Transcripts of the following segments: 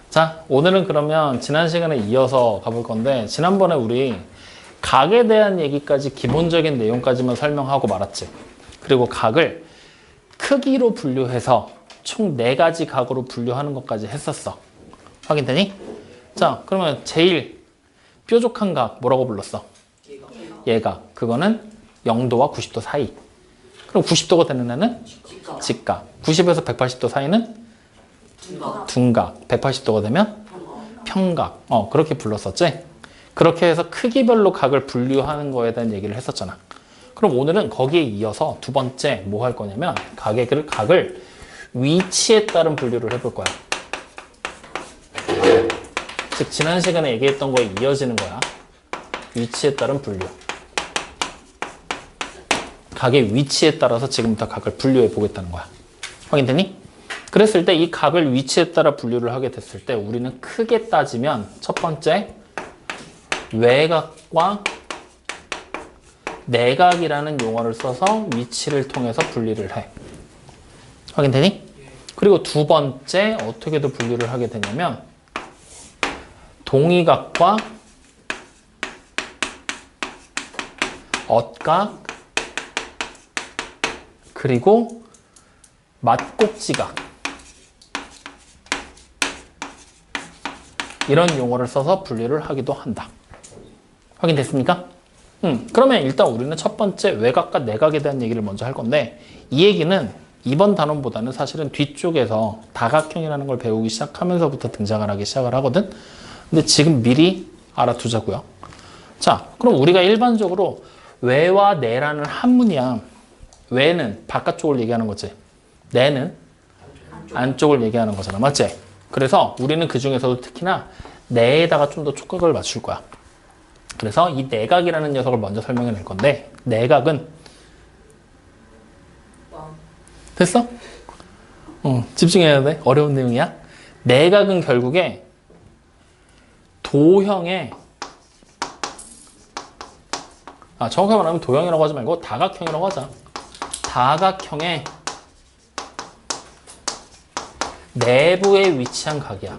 자, 오늘은 그러면 지난 시간에 이어서 가볼 건데, 지난번에 우리 각에 대한 얘기까지 기본적인 내용까지만 설명하고 말았지. 그리고 각을 크기로 분류해서 총 4가지 각으로 분류하는 것까지 했었어. 확인되니? 자, 그러면 제일 뾰족한 각 뭐라고 불렀어? 예각. 그거는 0도와 90도 사이. 그럼 90도가 되는 애는? 직각. 90에서 180도 사이는? 둔각. 180도가 되면? 평각. 그렇게 불렀었지? 그렇게 해서 크기별로 각을 분류하는 거에 대한 얘기를 했었잖아. 그럼 오늘은 거기에 이어서 두 번째 뭐 할 거냐면 각을 위치에 따른 분류를 해볼 거야. 즉 지난 시간에 얘기했던 거에 이어지는 거야. 위치에 따른 분류. 각의 위치에 따라서 지금부터 각을 분류해 보겠다는 거야. 확인되니? 그랬을 때 이 각을 위치에 따라 분류를 하게 됐을 때 우리는 크게 따지면 첫 번째 외각과 내각이라는 용어를 써서 위치를 통해서 분리를 해. 확인되니? 그리고 두 번째 어떻게도 분류를 하게 되냐면 동의각과 엇각 그리고 맞꼭지각 이런 용어를 써서 분류를 하기도 한다. 확인됐습니까? 그러면 일단 우리는 첫 번째 외각과 내각에 대한 얘기를 먼저 할 건데 이 얘기는 이번 단원보다는 사실은 뒤쪽에서 다각형이라는 걸 배우기 시작하면서부터 등장을 하기 시작을 하거든. 근데 지금 미리 알아두자고요. 자, 그럼 우리가 일반적으로 외와 내라는 한문이야. 외는 바깥쪽을 얘기하는 거지. 내는 안쪽을 얘기하는 거잖아. 맞지? 그래서 우리는 그 중에서도 특히나 내에다가 좀 더 촉각을 맞출 거야. 그래서 이 내각이라는 녀석을 먼저 설명해 낼 건데 내각은 됐어? 집중해야 돼. 어려운 내용이야. 내각은 결국에 도형의 정확하게 말하면 도형이라고 하지 말고 다각형이라고 하자. 다각형의 내부에 위치한 각이야.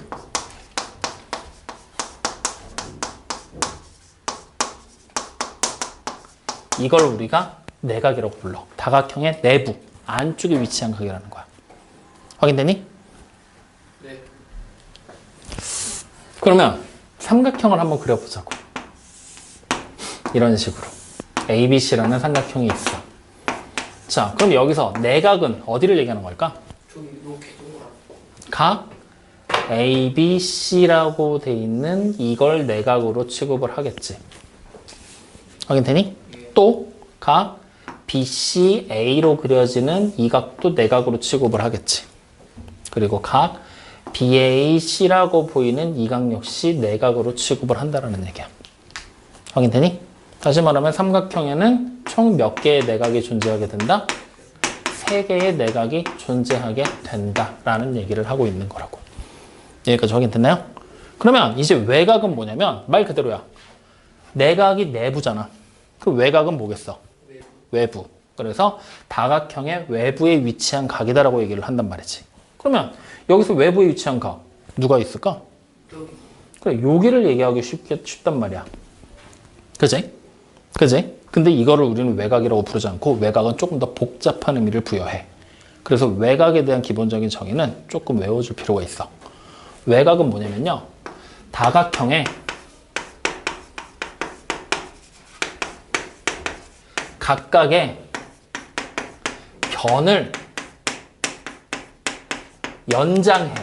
이걸 우리가 내각이라고 불러. 다각형의 내부, 안쪽에 위치한 각이라는 거야. 확인되니? 네. 그러면 삼각형을 한번 그려보자고. 이런 식으로. ABC라는 삼각형이 있어. 자, 그럼 여기서 내각은 어디를 얘기하는 걸까? 저기 이렇게 동그란. 각 ABC라고 돼 있는 이걸 내각으로 취급을 하겠지. 확인되니? 또 각 BCA로 그려지는 이 각도 내각으로 취급을 하겠지. 그리고 각 BAC라고 보이는 이 각 역시 내각으로 취급을 한다는 얘기야. 확인되니? 다시 말하면 삼각형에는 총 몇 개의 내각이 존재하게 된다? 3개의 내각이 존재하게 된다라는 얘기를 하고 있는 거라고. 여기까지 확인됐나요? 그러면 이제 외각은 뭐냐면 말 그대로야. 내각이 내부잖아. 그 외각은 뭐겠어? 외부. 그래서 다각형의 외부에 위치한 각이다라고 얘기를 한단 말이지. 그러면 여기서 외부에 위치한 각 누가 있을까? 그래, 여기를 얘기하기 쉽단 말이야. 그지? 그지? 근데 이거를 우리는 외각이라고 부르지 않고 외각은 조금 더 복잡한 의미를 부여해. 그래서 외각에 대한 기본적인 정의는 조금 외워줄 필요가 있어. 외각은 뭐냐면요. 다각형의 각각의 변을 연장해.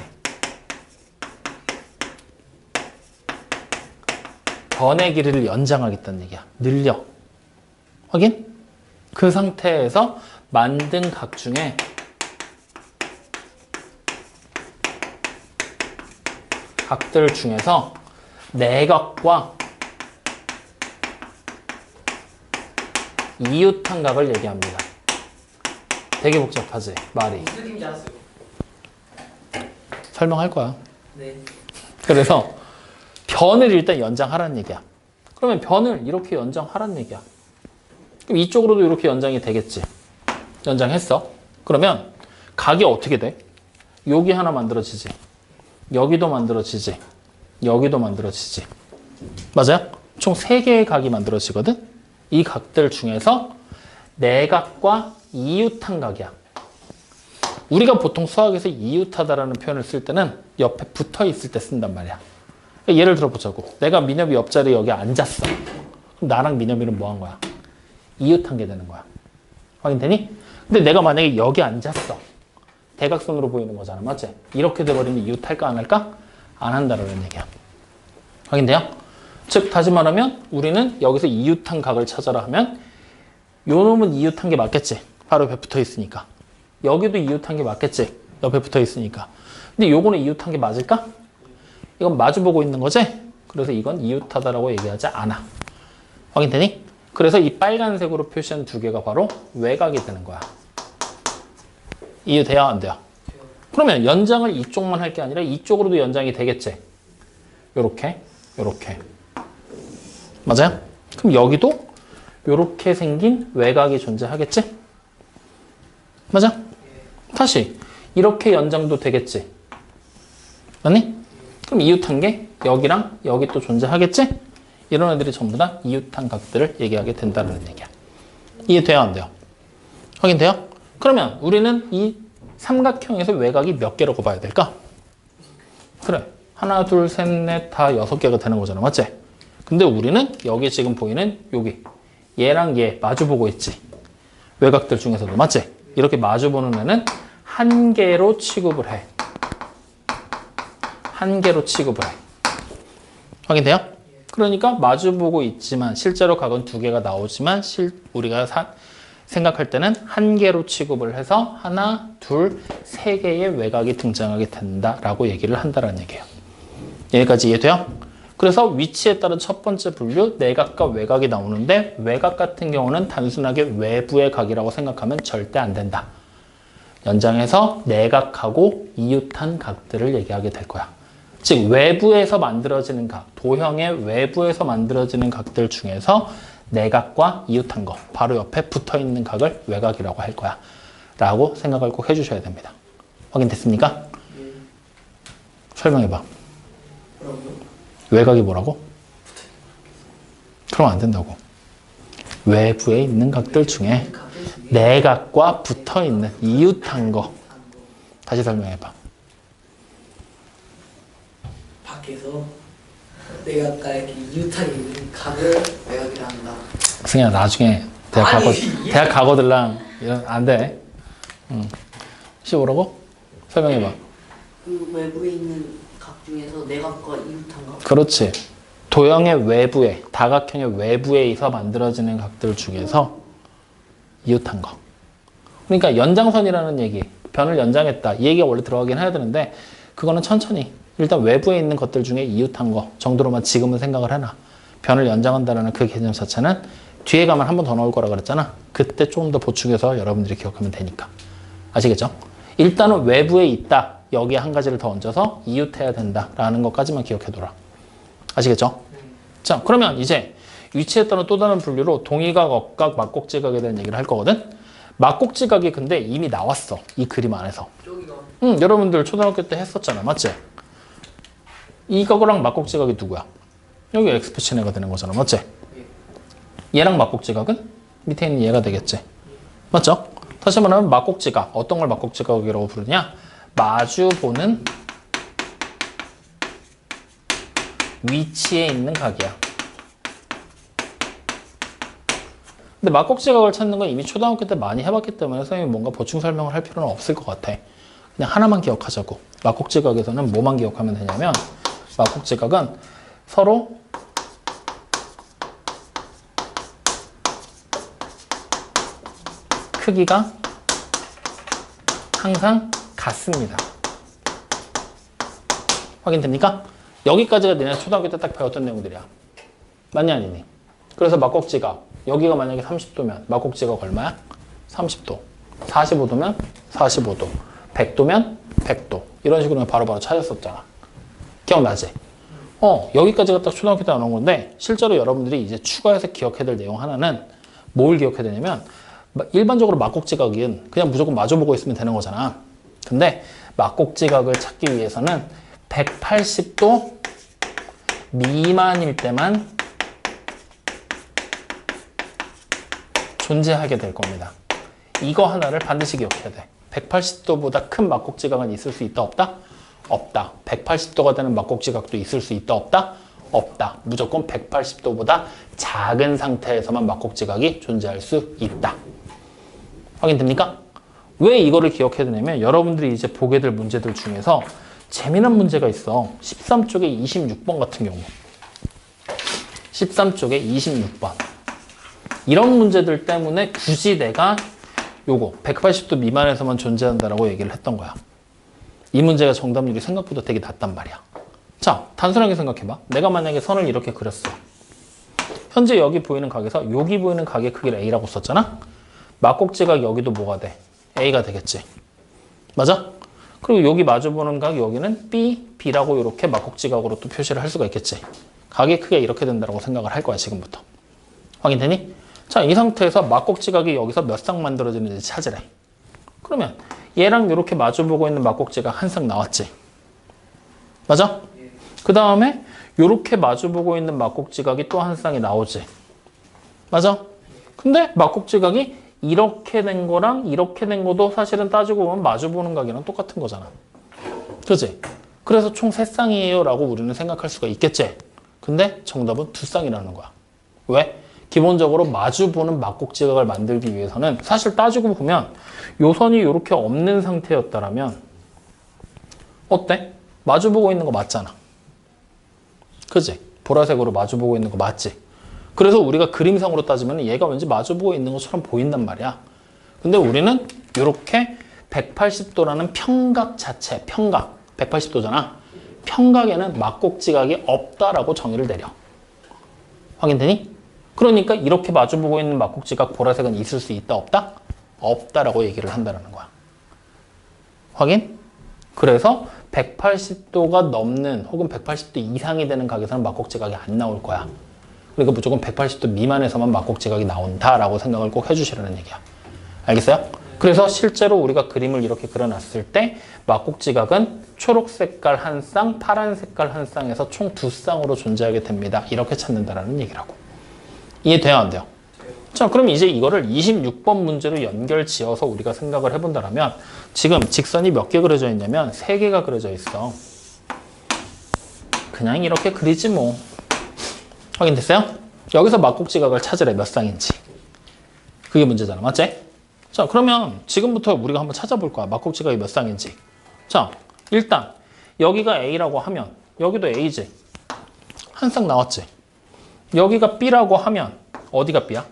변의 길이를 연장하겠다는 얘기야. 늘려. 확인? 그 상태에서 만든 각 중에 각들 중에서 내각과 이웃한 각을 얘기합니다. 되게 복잡하지? 말이. 무슨 느낌인지 알았어요. 설명할 거야. 네. 그래서 변을 일단 연장하라는 얘기야. 그러면 변을 이렇게 연장하라는 얘기야. 그럼 이쪽으로도 이렇게 연장이 되겠지. 연장했어. 그러면 각이 어떻게 돼? 여기 하나 만들어지지. 여기도 만들어지지. 여기도 만들어지지. 맞아요? 총 3개의 각이 만들어지거든? 이 각들 중에서 내각과 이웃한 각이야. 우리가 보통 수학에서 이웃하다라는 표현을 쓸 때는 옆에 붙어 있을 때 쓴단 말이야. 예를 들어보자고. 내가 민엽이 옆자리에 여기 앉았어. 그럼 나랑 민엽이는 뭐 한 거야? 이웃한 게 되는 거야. 확인되니? 근데 내가 만약에 여기 앉았어. 대각선으로 보이는 거잖아. 맞지? 이렇게 돼버리면 이웃할까 안 할까? 안 한다라는 얘기야. 확인돼요? 즉 다시 말하면 우리는 여기서 이웃한 각을 찾아라 하면 요 놈은 이웃한 게 맞겠지. 바로 옆에 붙어 있으니까. 여기도 이웃한 게 맞겠지. 옆에 붙어 있으니까. 근데 요거는 이웃한 게 맞을까? 이건 마주보고 있는 거지? 그래서 이건 이웃하다라고 얘기하지 않아. 확인되니? 그래서 이 빨간색으로 표시한 2개가 바로 외곽이 되는 거야. 이해돼요? 안 돼요? 그러면 연장을 이쪽만 할 게 아니라 이쪽으로도 연장이 되겠지? 요렇게, 요렇게. 맞아요? 그럼 여기도 요렇게 생긴 외곽이 존재하겠지? 맞아? 다시 이렇게 연장도 되겠지? 맞니? 그럼 이웃한 게 여기랑 여기 또 존재하겠지? 이런 애들이 전부 다 이웃한 각들을 얘기하게 된다는 얘기야. 이해돼요? 안 돼요? 확인돼요? 그러면 우리는 이 삼각형에서 외곽이 몇 개라고 봐야 될까? 그래. 하나, 둘, 셋, 넷, 다 6개가 되는 거잖아. 맞지? 근데 우리는 여기 지금 보이는 여기 얘랑 얘 마주보고 있지. 외곽들 중에서도. 맞지? 이렇게 마주보는 애는 한 개로 취급을 해. 한 개로 취급을 해. 확인돼요? 그러니까 마주보고 있지만 실제로 각은 2개가 나오지만 우리가 생각할 때는 한 개로 취급을 해서 하나, 둘, 3개의 외곽이 등장하게 된다라고 얘기를 한다는 얘기예요. 여기까지 이해돼요? 그래서 위치에 따른 첫 번째 분류 내각과 외곽이 나오는데 외곽 같은 경우는 단순하게 외부의 각이라고 생각하면 절대 안 된다. 연장해서 내각하고 이웃한 각들을 얘기하게 될 거야. 즉 외부에서 만들어지는 각, 도형의 외부에서 만들어지는 각들 중에서 내각과 이웃한 거, 바로 옆에 붙어있는 각을 외곽이라고 할 거야 라고 생각을 꼭 해주셔야 됩니다. 확인됐습니까? 설명해봐. 외곽이 뭐라고? 그럼 안 된다고. 외부에 있는 각들 중에 내각과 붙어있는 이웃한 거. 다시 설명해봐. 밖에서 내각과 이렇게 이웃하게 있는 각을 외곽이라 한다. 승희야 나중에 대학 가거들랑 이런 안 돼. 시 뭐라고? 설명해봐. 그 외부에 있는 각 중에서 내각과 이웃한 각? 그렇지. 도형의 외부에, 다각형의 외부에서 만들어지는 각들 중에서 이웃한 거. 그러니까 연장선이라는 얘기, 변을 연장했다. 이 얘기가 원래 들어가긴 해야 되는데 그거는 천천히. 일단 외부에 있는 것들 중에 이웃한 거 정도로만 지금은 생각을 해놔. 변을 연장한다는 그 개념 자체는 뒤에 가면 한 번 더 나올 거라 그랬잖아. 그때 조금 더 보충해서 여러분들이 기억하면 되니까. 아시겠죠? 일단은 외부에 있다. 여기에 한 가지를 더 얹어서 이웃해야 된다라는 것까지만 기억해둬라. 아시겠죠? 자, 그러면 이제 위치에 따른 또 다른 분류로 동의각, 억각, 막곡지각에 대한 얘기를 할 거거든. 막곡지각이 근데 이미 나왔어. 이 그림 안에서. 여러분들 초등학교 때 했었잖아. 맞지? 이거랑 막곡지각이 누구야? 여기 X표시네가 되는 거잖아. 맞지? 얘랑 막곡지각은 밑에 있는 얘가 되겠지. 맞죠? 다시 말하면 막곡지각. 어떤 걸 막곡지각이라고 부르냐? 마주 보는 위치에 있는 각이야. 근데 막곡지각을 찾는 건 이미 초등학교 때 많이 해봤기 때문에 선생님이 뭔가 보충 설명을 할 필요는 없을 것 같아. 그냥 하나만 기억하자고. 막곡지각에서는 뭐만 기억하면 되냐면 막곡지각은 서로 크기가 항상 같습니다. 확인됩니까? 여기까지가 너네 초등학교 때 딱 배웠던 내용들이야. 맞니 아니니? 그래서 막곡지각 여기가 만약에 30도면 막곡지각 얼마야? 30도. 45도면 45도. 100도면 100도. 이런 식으로 바로바로 찾았었잖아. 기억나지? 여기까지가 딱 초등학교 때 나온 건데 실제로 여러분들이 이제 추가해서 기억해야 될 내용 하나는 뭘 기억해야 되냐면 일반적으로 막곡지각은 그냥 무조건 마주보고 있으면 되는 거잖아. 근데 막곡지각을 찾기 위해서는 180도 미만일 때만 존재하게 될 겁니다. 이거 하나를 반드시 기억해야 돼. 180도보다 큰 막곡지각은 있을 수 있다, 없다? 없다. 180도가 되는 막곡지각도 있을 수 있다, 없다? 없다. 무조건 180도보다 작은 상태에서만 막곡지각이 존재할 수 있다. 확인됩니까? 왜 이거를 기억해야 되냐면 여러분들이 이제 보게 될 문제들 중에서 재미난 문제가 있어. 13쪽에 26번 같은 경우. 13쪽에 26번. 이런 문제들 때문에 굳이 내가 요거 180도 미만에서만 존재한다라고 얘기를 했던 거야. 이 문제가 정답률이 생각보다 되게 낮단 말이야. 자, 단순하게 생각해봐. 내가 만약에 선을 이렇게 그렸어. 현재 여기 보이는 각에서 여기 보이는 각의 크기를 A라고 썼잖아? 막곡지각 여기도 뭐가 돼? A가 되겠지. 맞아? 그리고 여기 마주보는 각 여기는 B, B라고 이렇게 막곡지각으로 또 표시를 할 수가 있겠지. 각의 크기가 이렇게 된다고 생각을 할 거야, 지금부터. 확인되니? 자, 이 상태에서 막곡지각이 여기서 몇 쌍 만들어지는지 찾으래. 그러면 얘랑 이렇게 마주보고 있는 막곡지각 한 쌍 나왔지. 맞아? 그 다음에 이렇게 마주보고 있는 막곡지각이 또 한 쌍이 나오지. 맞아? 근데 막곡지각이 이렇게 된 거랑 이렇게 된 것도 사실은 따지고 보면 마주보는 각이랑 똑같은 거잖아. 그렇지? 그래서 총 3쌍이에요 라고 우리는 생각할 수가 있겠지. 근데 정답은 2쌍이라는 거야. 왜? 기본적으로 마주보는 막곡지각을 만들기 위해서는 사실 따지고 보면 요 선이 이렇게 없는 상태였다라면 어때? 마주보고 있는 거 맞잖아. 그치? 보라색으로 마주보고 있는 거 맞지? 그래서 우리가 그림상으로 따지면 얘가 왠지 마주보고 있는 것처럼 보인단 말이야. 근데 우리는 이렇게 180도라는 평각 자체, 평각, 180도잖아. 평각에는 막곡지각이 없다라고 정의를 내려. 확인되니? 그러니까 이렇게 마주보고 있는 막곡지각 보라색은 있을 수 있다, 없다? 없다라고 얘기를 한다는 거야. 확인? 그래서 180도가 넘는 혹은 180도 이상이 되는 각에서는 막곡지각이 안 나올 거야. 그러니까 무조건 180도 미만에서만 막곡지각이 나온다라고 생각을 꼭 해주시라는 얘기야. 알겠어요? 그래서 실제로 우리가 그림을 이렇게 그려놨을 때 막곡지각은 초록 색깔 한 쌍, 파란 색깔 한 쌍에서 총 2쌍으로 존재하게 됩니다. 이렇게 찾는다라는 얘기라고. 이해돼요, 안 돼요? 자, 그럼 이제 이거를 26번 문제로 연결 지어서 우리가 생각을 해본다면 지금 직선이 몇 개 그려져 있냐면 3개가 그려져 있어. 그냥 이렇게 그리지 뭐. 확인됐어요? 여기서 막곡지각을 찾으래, 몇 쌍인지. 그게 문제잖아, 맞지? 자, 그러면 지금부터 우리가 한번 찾아볼 거야. 막곡지각이 몇 쌍인지. 자, 일단 여기가 A라고 하면 여기도 A지. 한 쌍 나왔지. 여기가 B라고 하면 어디가 B야?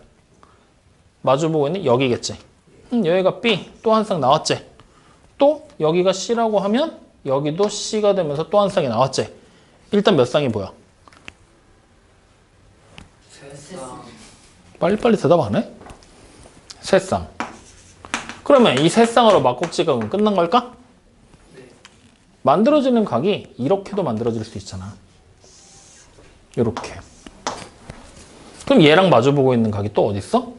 마주보고 있는 여기겠지. 여기가 B, 또 한 쌍 나왔지. 또 여기가 C라고 하면 여기도 C가 되면서 또 한 쌍이 나왔지. 일단 몇 쌍이 보여? 빨리빨리 대답 안 해? 3쌍. 그러면 이 3쌍으로 막곡지각은 끝난 걸까? 만들어지는 각이 이렇게도 만들어질 수 있잖아. 이렇게. 그럼 얘랑 마주보고 있는 각이 또 어디 있어?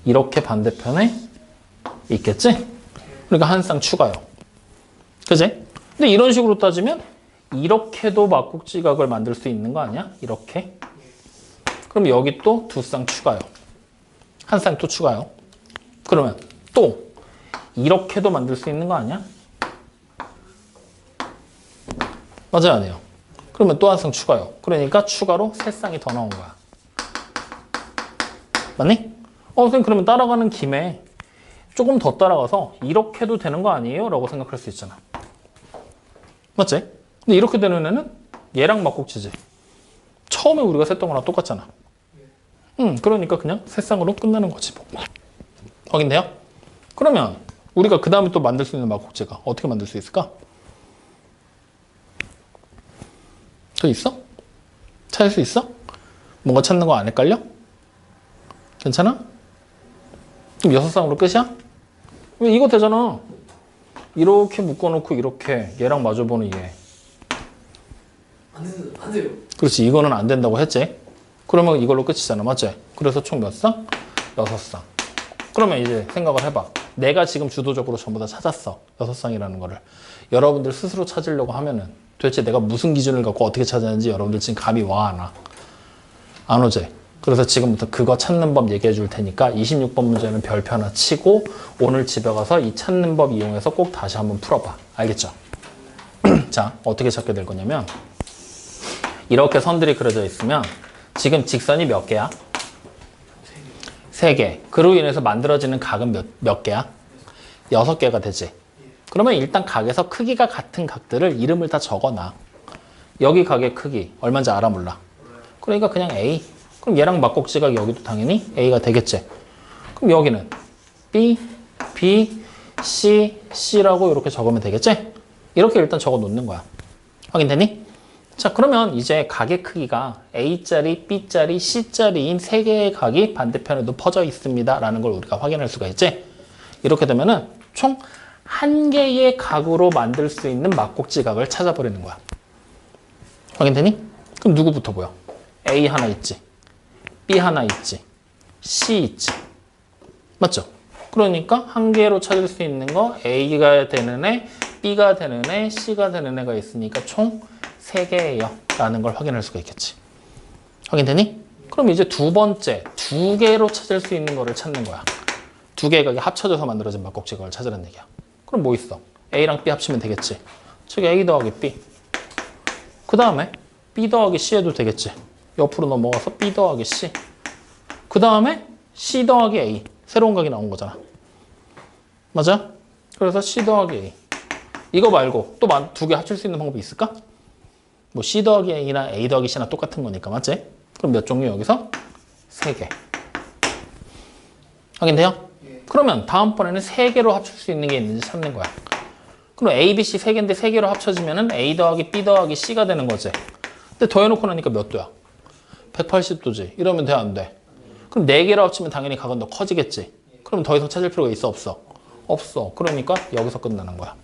이렇게 반대편에 있겠지? 그러니까 한 쌍 추가요. 그지? 근데 이런 식으로 따지면 이렇게도 막곡지각을 만들 수 있는 거 아니야? 이렇게. 그럼 여기 또 2쌍 추가요. 한 쌍 또 추가요. 그러면 또 이렇게도 만들 수 있는 거 아니야? 맞아요, 안 해요? 그러면 또 한 쌍 추가요. 그러니까 추가로 3쌍이 더 나온 거야. 맞니? 선생님 그러면 따라가는 김에 조금 더 따라가서 이렇게도 되는 거 아니에요? 라고 생각할 수 있잖아. 맞지? 근데 이렇게 되는 애는 얘랑 막곡지지. 처음에 우리가 셌던 거랑 똑같잖아. 그러니까 그냥 3쌍으로 끝나는 거지. 뭐. 확인돼요? 그러면 우리가 그 다음에 또 만들 수 있는 막곡지각 어떻게 만들 수 있을까? 또 있어? 찾을 수 있어? 뭔가 찾는 거 안 헷갈려? 괜찮아? 그럼 6쌍으로 끝이야? 왜 이거 되잖아. 이렇게 묶어놓고 이렇게 얘랑 마주보는 얘. 안 돼요. 그렇지. 이거는 안 된다고 했지. 그러면 이걸로 끝이잖아. 맞지? 그래서 총 몇 쌍? 6쌍. 그러면 이제 생각을 해봐. 내가 지금 주도적으로 전부 다 찾았어. 6쌍이라는 거를. 여러분들 스스로 찾으려고 하면은 도대체 내가 무슨 기준을 갖고 어떻게 찾았는지 여러분들 지금 감이 와, 안 와? 안 오지? 그래서 지금부터 그거 찾는 법 얘기해 줄 테니까 26번 문제는 별표 하나 치고 오늘 집에 가서 이 찾는 법 이용해서 꼭 다시 한번 풀어봐. 알겠죠? 자, 어떻게 찾게 될 거냐면 이렇게 선들이 그려져 있으면 지금 직선이 몇 개야? 3개. 그로 인해서 만들어지는 각은 몇 개야? 6개가 되지. 그러면 일단 각에서 크기가 같은 각들을 이름을 다 적어놔. 여기 각의 크기 얼마인지 알아 몰라? 그러니까 그냥 A. 그럼 얘랑 막곡지각 여기도 당연히 A가 되겠지. 그럼 여기는 B, B, C, C라고 이렇게 적으면 되겠지? 이렇게 일단 적어 놓는 거야. 확인되니? 자, 그러면 이제 각의 크기가 A짜리, B짜리, C짜리인 3개의 각이 반대편에도 퍼져 있습니다. 라는 걸 우리가 확인할 수가 있지? 이렇게 되면은 총 1개의 각으로 만들 수 있는 막곡지각을 찾아버리는 거야. 확인되니? 그럼 누구부터 보여? A 하나 있지. B 하나 있지. C 있지. 맞죠? 그러니까 1개로 찾을 수 있는 거 A가 되는 애, B가 되는 애, C가 되는 애가 있으니까 총 3개예요. 라는 걸 확인할 수가 있겠지. 확인되니? 그럼 이제 두 번째, 2개로 찾을 수 있는 거를 찾는 거야. 2개의 각이 합쳐져서 만들어진 막곡지각을 찾으라는 얘기야. 그럼 뭐 있어? A랑 B 합치면 되겠지. 즉 A 더하기 B. 그 다음에 B 더하기 C 해도 되겠지. 옆으로 넘어가서 B 더하기 C. 그 다음에 C 더하기 A. 새로운 각이 나온 거잖아. 맞아? 그래서 C 더하기 A. 이거 말고 또 2개 합칠 수 있는 방법이 있을까? 뭐 C 더하기 A나 A 더하기 C나 똑같은 거니까, 맞지? 그럼 몇 종류 여기서? 3개. 확인돼요? 그러면 다음번에는 3개로 합칠 수 있는 게 있는지 찾는 거야. 그럼 A, B, C 3개인데 3개로 합쳐지면은 A 더하기 B 더하기 C가 되는 거지. 근데 더해놓고 나니까 몇 도야? 180도지. 이러면 돼, 안 돼? 그럼 4개로 합치면 당연히 각은 더 커지겠지. 그럼 더 이상 찾을 필요가 있어, 없어? 없어. 그러니까 여기서 끝나는 거야.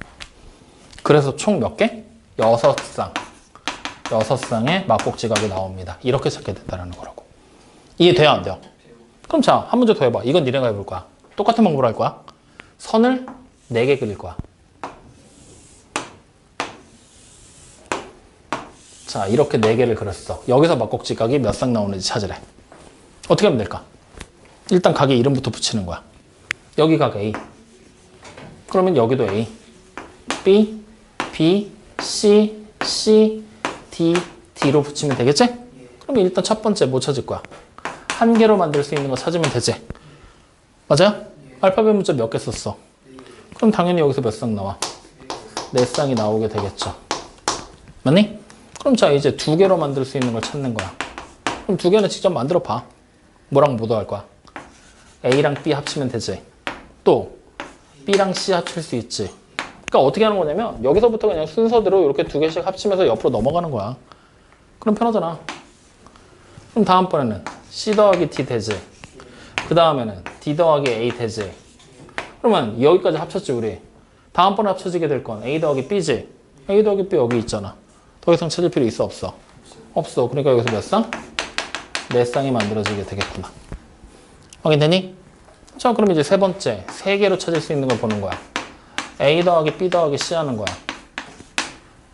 그래서 총 몇 개? 6쌍. 6쌍의 막곡지각이 나옵니다. 이렇게 찾게 된다는 거라고. 이해돼요, 안 돼요? 그럼 자, 한 문제 더 해봐. 이건 니네가 해볼 거야. 똑같은 방법으로 할 거야. 선을 4개 그릴 거야. 자, 이렇게 4개를 그렸어. 여기서 막곡지각이 몇 쌍 나오는지 찾으래. 어떻게 하면 될까? 일단 각의 이름부터 붙이는 거야. 여기 각 A. 그러면 여기도 A. B, B, C, C, D, D로 붙이면 되겠지? 그럼 일단 첫 번째 뭐 찾을 거야? 1개로 만들 수 있는 거 찾으면 되지? 맞아요? 알파벳 문자 몇 개 썼어? 그럼 당연히 여기서 몇 쌍 나와? 4쌍이 나오게 되겠죠. 맞니? 그럼 자, 이제 2개로 만들 수 있는 걸 찾는 거야. 그럼 2개는 직접 만들어 봐. 뭐랑 뭐 더할 거야? A랑 B 합치면 되지. 또 B랑 C 합칠 수 있지. 그러니까 어떻게 하는 거냐면 여기서부터 그냥 순서대로 이렇게 2개씩 합치면서 옆으로 넘어가는 거야. 그럼 편하잖아. 그럼 다음번에는 C 더하기 D 되지. 그 다음에는 D 더하기 A 되지. 그러면 여기까지 합쳤지 우리. 다음번에 합쳐지게 될 건 A 더하기 B지. A 더하기 B 여기 있잖아. 더 이상 찾을 필요 있어, 없어? 없어. 그러니까 여기서 몇 쌍? 4쌍이 만들어지게 되겠구나. 확인되니? 자, 그럼 이제 세 번째, 3개로 찾을 수 있는 걸 보는 거야. A 더하기 B 더하기 C 하는 거야.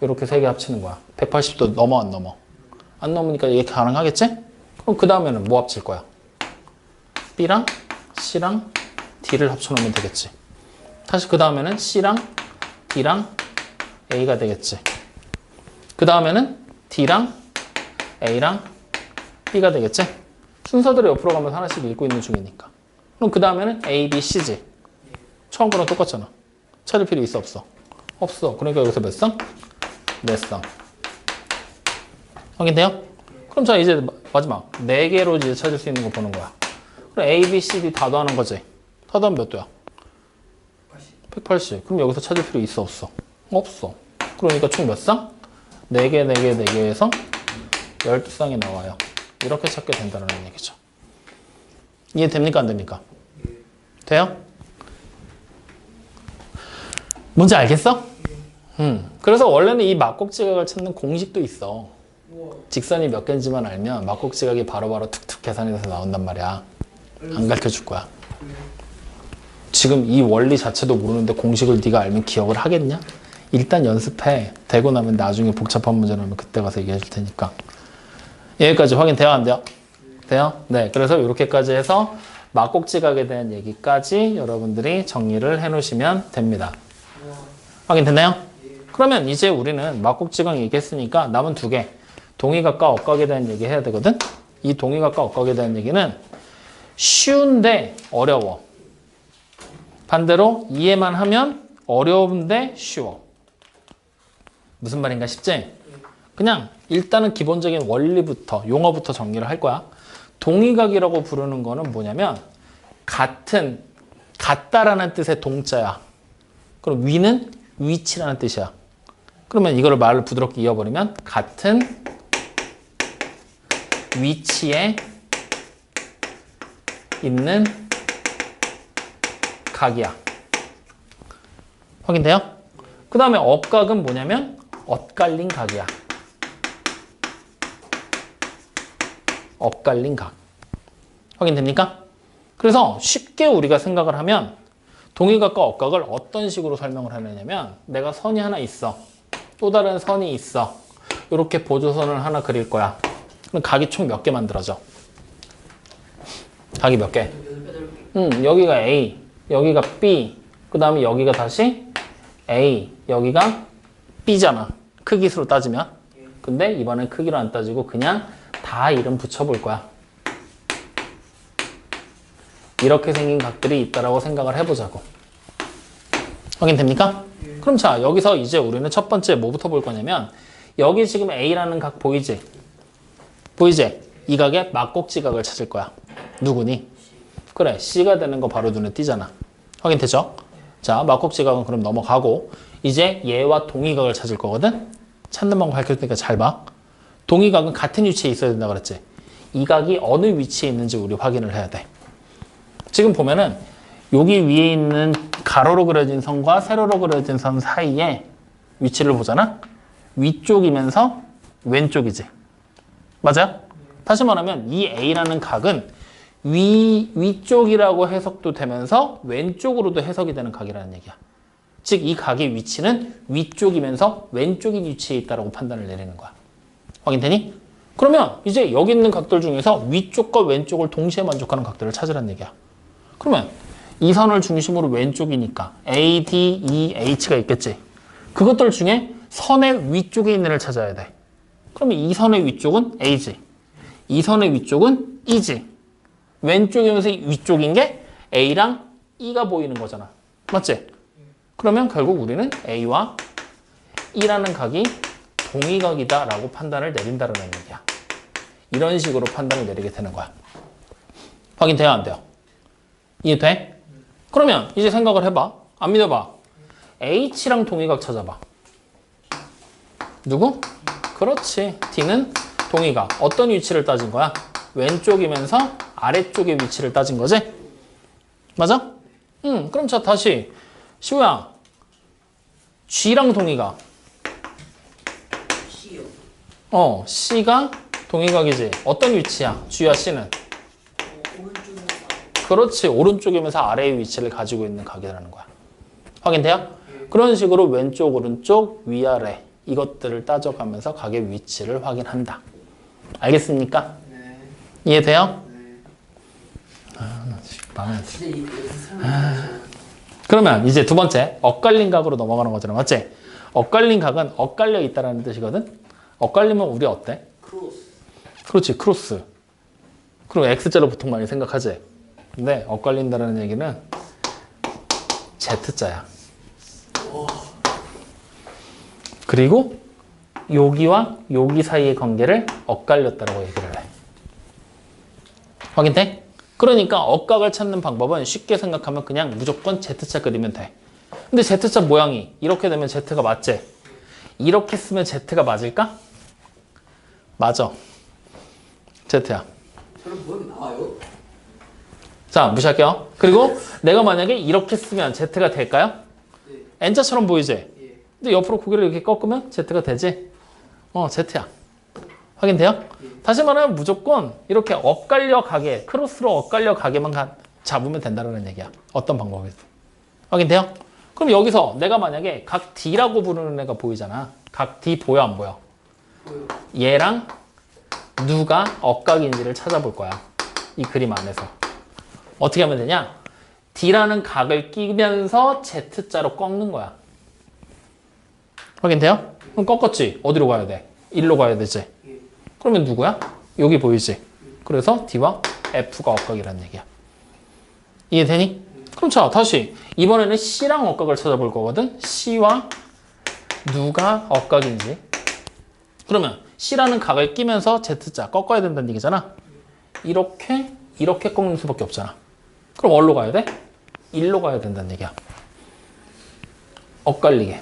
이렇게 3개 합치는 거야. 180도 넘어, 안 넘어? 안 넘으니까 이게 가능하겠지? 그럼 그 다음에는 뭐 합칠 거야? B랑 C랑 D를 합쳐놓으면 되겠지. 다시 그 다음에는 C랑 D랑 A가 되겠지. 그 다음에는 D랑 A랑 B가 되겠지? 순서대로 옆으로 가면서 하나씩 읽고 있는 중이니까. 그럼 그 다음에는 A, B, C지. 처음 거랑 똑같잖아. 찾을 필요 있어, 없어? 없어. 그러니까 여기서 몇 쌍? 4쌍. 확인돼요? 그럼 자, 이제 마지막 4개로 이제 찾을 수 있는 거 보는 거야. 그럼 A, B, C, D 다 더하는 거지. 다 더하면 몇 도야? 180. 그럼 여기서 찾을 필요 있어, 없어? 없어. 그러니까 총 몇 쌍? 4개, 4개, 4개에서 12쌍이 나와요. 이렇게 찾게 된다는 얘기죠. 이해됩니까? 안 됩니까? 돼요? 뭔지 알겠어? 그래서 원래는 이 막곡지각을 찾는 공식도 있어. 직선이 몇 개인지만 알면 막곡지각이 바로바로 툭툭 계산이 돼서 나온단 말이야. 안 가르쳐 줄 거야. 지금 이 원리 자체도 모르는데 공식을 네가 알면 기억을 하겠냐? 일단 연습해. 되고 나면 나중에 복잡한 문제 나오면 그때 가서 얘기해 줄 테니까. 여기까지 확인돼요? 안 돼요? 돼요? 네. 그래서 이렇게까지 해서 막곡지각에 대한 얘기까지 여러분들이 정리를 해 놓으시면 됩니다. 확인됐나요? 그러면 이제 우리는 막곡지각 얘기했으니까 남은 두 개. 동의각과 억각에 대한 얘기 해야 되거든? 이 동의각과 억각에 대한 얘기는 쉬운데 어려워. 반대로 이해만 하면 어려운데 쉬워. 무슨 말인가 싶지? 그냥 일단은 기본적인 원리부터 용어부터 정리를 할 거야. 동의각이라고 부르는 거는 뭐냐면 같은, 같다라는 뜻의 동자야. 그럼 위는 위치라는 뜻이야. 그러면 이거를 말을 부드럽게 이어버리면 같은 위치에 있는 각이야. 확인돼요? 그 다음에 억각은 뭐냐면 엇갈린 각이야. 엇갈린 각. 확인됩니까? 그래서 쉽게 우리가 생각을 하면 동의각과 억각을 어떤 식으로 설명을 하느냐면 내가 선이 하나 있어. 또 다른 선이 있어. 이렇게 보조선을 하나 그릴 거야. 그럼 각이 총 몇 개 만들어져? 각이 몇 개? 여기가 A, 여기가 B, 그 다음에 여기가 다시 A, 여기가 B잖아. 크기수로 따지면. 근데 이번엔 크기로 안 따지고 그냥 다 이름 붙여볼 거야. 이렇게 생긴 각들이 있다라고 생각을 해보자고. 확인됩니까? 그럼 자, 여기서 이제 우리는 첫 번째 뭐부터 볼 거냐면 여기 지금 A라는 각 보이지? 보이지? 이 각의 막곡지각을 찾을 거야. 누구니? 그래, C가 되는 거 바로 눈에 띄잖아. 확인되죠? 자, 막곡지각은 그럼 넘어가고 이제 얘와 동의각을 찾을 거거든? 찾는 방법 밝힐 테니까 잘 봐. 동의각은 같은 위치에 있어야 된다 그랬지? 이 각이 어느 위치에 있는지 우리 확인을 해야 돼. 지금 보면은 여기 위에 있는 가로로 그려진 선과 세로로 그려진 선 사이에 위치를 보잖아? 위쪽이면서 왼쪽이지. 맞아요? 다시 말하면 이 A라는 각은 위쪽이라고 해석도 되면서 왼쪽으로도 해석이 되는 각이라는 얘기야. 즉 이 각의 위치는 위쪽이면서 왼쪽인 위치에 있다고 판단을 내리는 거야. 확인되니? 그러면 이제 여기 있는 각들 중에서 위쪽과 왼쪽을 동시에 만족하는 각들을 찾으라는 얘기야. 그러면 이 선을 중심으로 왼쪽이니까 A, D, E, H가 있겠지. 그것들 중에 선의 위쪽에 있는 애를 찾아야 돼. 그러면 이 선의 위쪽은 A지. 이 선의 위쪽은 E지. 왼쪽이면서 위쪽인 게 A랑 E가 보이는 거잖아. 맞지? 그러면 결국 우리는 A와 E라는 각이 동의각이다라고 판단을 내린다는 얘기야. 이런 식으로 판단을 내리게 되는 거야. 확인돼요? 안 돼요? 이해돼? 그러면 이제 생각을 해봐. 안 믿어봐. H랑 동의각 찾아봐. 누구? 그렇지. D는 동의각. 어떤 위치를 따진 거야? 왼쪽이면서 아래쪽의 위치를 따진 거지? 맞아? 그럼 자 다시 시우야. G랑 동의각. C요. C가 동의각이지. 어떤 위치야? G와 C는? 오른쪽에서 그렇지. 오른쪽이면서 아래의 위치를 가지고 있는 각이라는 거야. 확인돼요? 그런 식으로 왼쪽, 오른쪽, 위아래 이것들을 따져가면서 각의 위치를 확인한다. 알겠습니까? 네. 이해돼요? 네. 마음에 안 들어. 진짜 여기서 설명하죠. 그러면 이제 두 번째 엇갈린 각으로 넘어가는 거잖아. 맞지? 엇갈린 각은 엇갈려 있다라는 뜻이거든? 엇갈리면 우리 어때? 크로스. 그렇지. 크로스. 그리고 X자로 보통 많이 생각하지? 근데 엇갈린다라는 얘기는 Z자야. 그리고 여기와 여기 사이의 관계를 엇갈렸다라고 얘기를 해. 확인돼? 그러니까 억각을 찾는 방법은 쉽게 생각하면 그냥 무조건 Z자 그리면 돼. 근데 Z자 모양이 이렇게 되면 Z가 맞지? 이렇게 쓰면 Z가 맞을까? 맞아. Z야. 저는 뭐 나와요? 자, 무시할게요. 그리고 내가 만약에 이렇게 쓰면 Z가 될까요? 네. N자처럼 보이지? 예. 근데 옆으로 고개를 이렇게 꺾으면 Z가 되지? Z야. 확인돼요? 다시 말하면 무조건 이렇게 엇갈려 가게, 크로스로 엇갈려 가게만 잡으면 된다는 얘기야. 어떤 방법이든. 확인돼요? 그럼 여기서 내가 만약에 각 D라고 부르는 애가 보이잖아. 각 D 보여 안 보여? 얘랑 누가 억각인지를 찾아볼 거야. 이 그림 안에서. 어떻게 하면 되냐? D라는 각을 끼면서 Z자로 꺾는 거야. 확인돼요? 그럼 꺾었지? 어디로 가야 돼? 1로 가야 되지? 그러면 누구야? 여기 보이지? 그래서 D와 F가 억각이라는 얘기야. 이해되니? 그럼 자, 다시 이번에는 C랑 억각을 찾아볼 거거든? C와 누가 억각인지. 그러면 C라는 각을 끼면서 Z자 꺾어야 된다는 얘기잖아. 이렇게 꺾는 수밖에 없잖아. 그럼 어디로 가야 돼? 1로 가야 된다는 얘기야. 엇갈리게.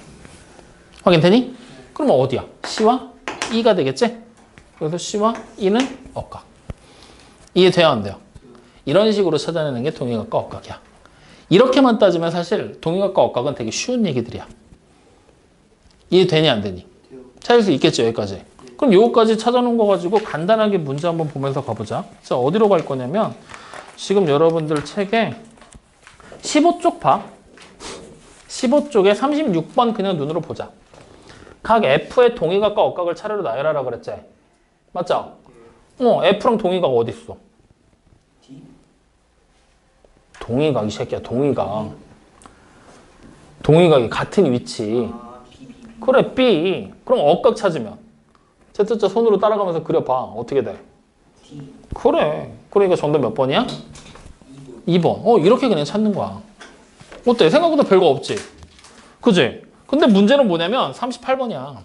확인되니? 그러면 어디야? C와 E가 되겠지? 그래서 C와 E는 억각. 이해돼야 안 돼요? 이런 식으로 찾아내는 게 동의각과 억각이야. 이렇게만 따지면 사실 동의각과 억각은 되게 쉬운 얘기들이야. 이해되니 안 되니? 찾을 수 있겠죠, 여기까지. 그럼 요거까지 찾아놓은 거 가지고 간단하게 문제 한번 보면서 가보자. 자, 어디로 갈 거냐면 지금 여러분들 책에 15쪽 봐. 15쪽에 36번 그냥 눈으로 보자. 각 F의 동의각과 억각을 차례로 나열하라 그랬지? 맞죠? F랑 동의각 어디 있어? 동의각 이 새끼야, 동의각. 동의각이 같은 위치. 그래, B. 그럼 억각 찾으면 Z자 손으로 따라가면서 그려봐. 어떻게 돼? 그래. 그러니까 정답 몇 번이야? 2번. 이렇게 그냥 찾는 거야. 어때? 생각보다 별거 없지? 그지? 근데 문제는 뭐냐면 38번이야.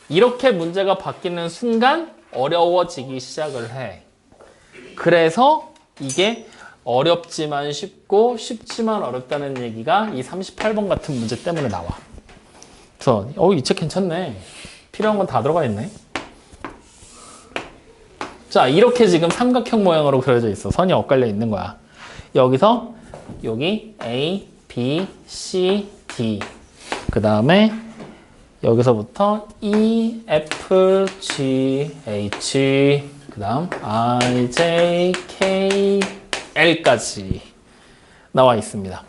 이렇게 문제가 바뀌는 순간 어려워지기 시작을 해. 그래서 이게 어렵지만 쉽고 쉽지만 어렵다는 얘기가 이 38번 같은 문제 때문에 나와. 그래서 이 책 괜찮네. 필요한 건 다 들어가 있네. 자, 이렇게 지금 삼각형 모양으로 그려져 있어. 선이 엇갈려 있는 거야. 여기서 여기 A, B, C, D. 그 다음에 여기서부터 E, F, G, H. 그 다음 I, J, K, L까지 나와 있습니다.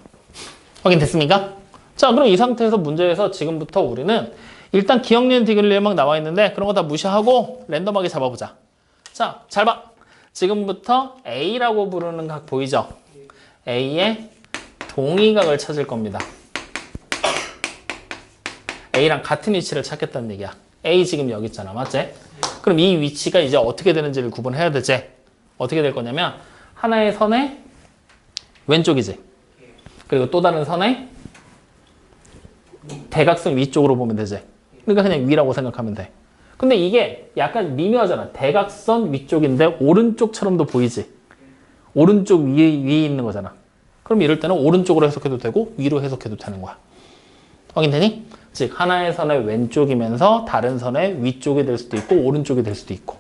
확인됐습니까? 자, 그럼 이 상태에서 문제에서 지금부터 우리는 일단 기억니은 디귿 막 나와 있는데 그런 거 다 무시하고 랜덤하게 잡아보자. 자, 잘 봐. 지금부터 A라고 부르는 각 보이죠? A의 동의각을 찾을 겁니다. A랑 같은 위치를 찾겠다는 얘기야. A 지금 여기 있잖아. 맞지? 그럼 이 위치가 이제 어떻게 되는지를 구분해야 되지? 어떻게 될 거냐면 하나의 선의 왼쪽이지. 그리고 또 다른 선의 대각선 위쪽으로 보면 되지. 그러니까 그냥 위라고 생각하면 돼. 근데 이게 약간 미묘하잖아. 대각선 위쪽인데 오른쪽처럼도 보이지. 오른쪽 위에 있는 거잖아. 그럼 이럴 때는 오른쪽으로 해석해도 되고 위로 해석해도 되는 거야. 확인되니? 즉 하나의 선의 왼쪽이면서 다른 선의 위쪽이 될 수도 있고 오른쪽이 될 수도 있고.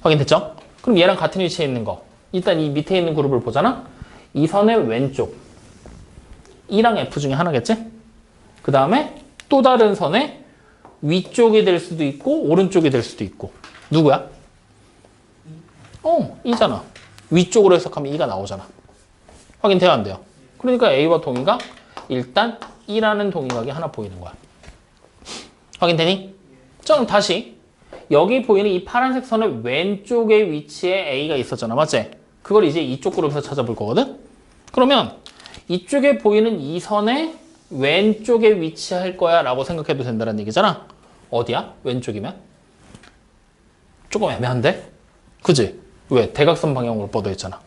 확인됐죠? 그럼 얘랑 같은 위치에 있는 거. 일단 이 밑에 있는 그룹을 보잖아. 이 선의 왼쪽. E랑 F 중에 하나겠지? 그 다음에 또 다른 선의 위쪽이 될 수도 있고 오른쪽이 될 수도 있고. 누구야? E잖아. 위쪽으로 해석하면 E가 나오잖아. 확인돼야 안 돼요? 그러니까 A와 동의각 일단 E라는 동의각이 하나 보이는 거야. 확인되니? 자, 그럼 다시 여기 보이는 이 파란색 선의 왼쪽의 위치에 A가 있었잖아. 맞지? 그걸 이제 이쪽 그룹에서 찾아볼 거거든? 그러면 이쪽에 보이는 이 선의 왼쪽에 위치할 거야 라고 생각해도 된다는 얘기잖아. 어디야? 왼쪽이면? 조금 애매한데? 그지? 왜? 대각선 방향으로 뻗어 있잖아.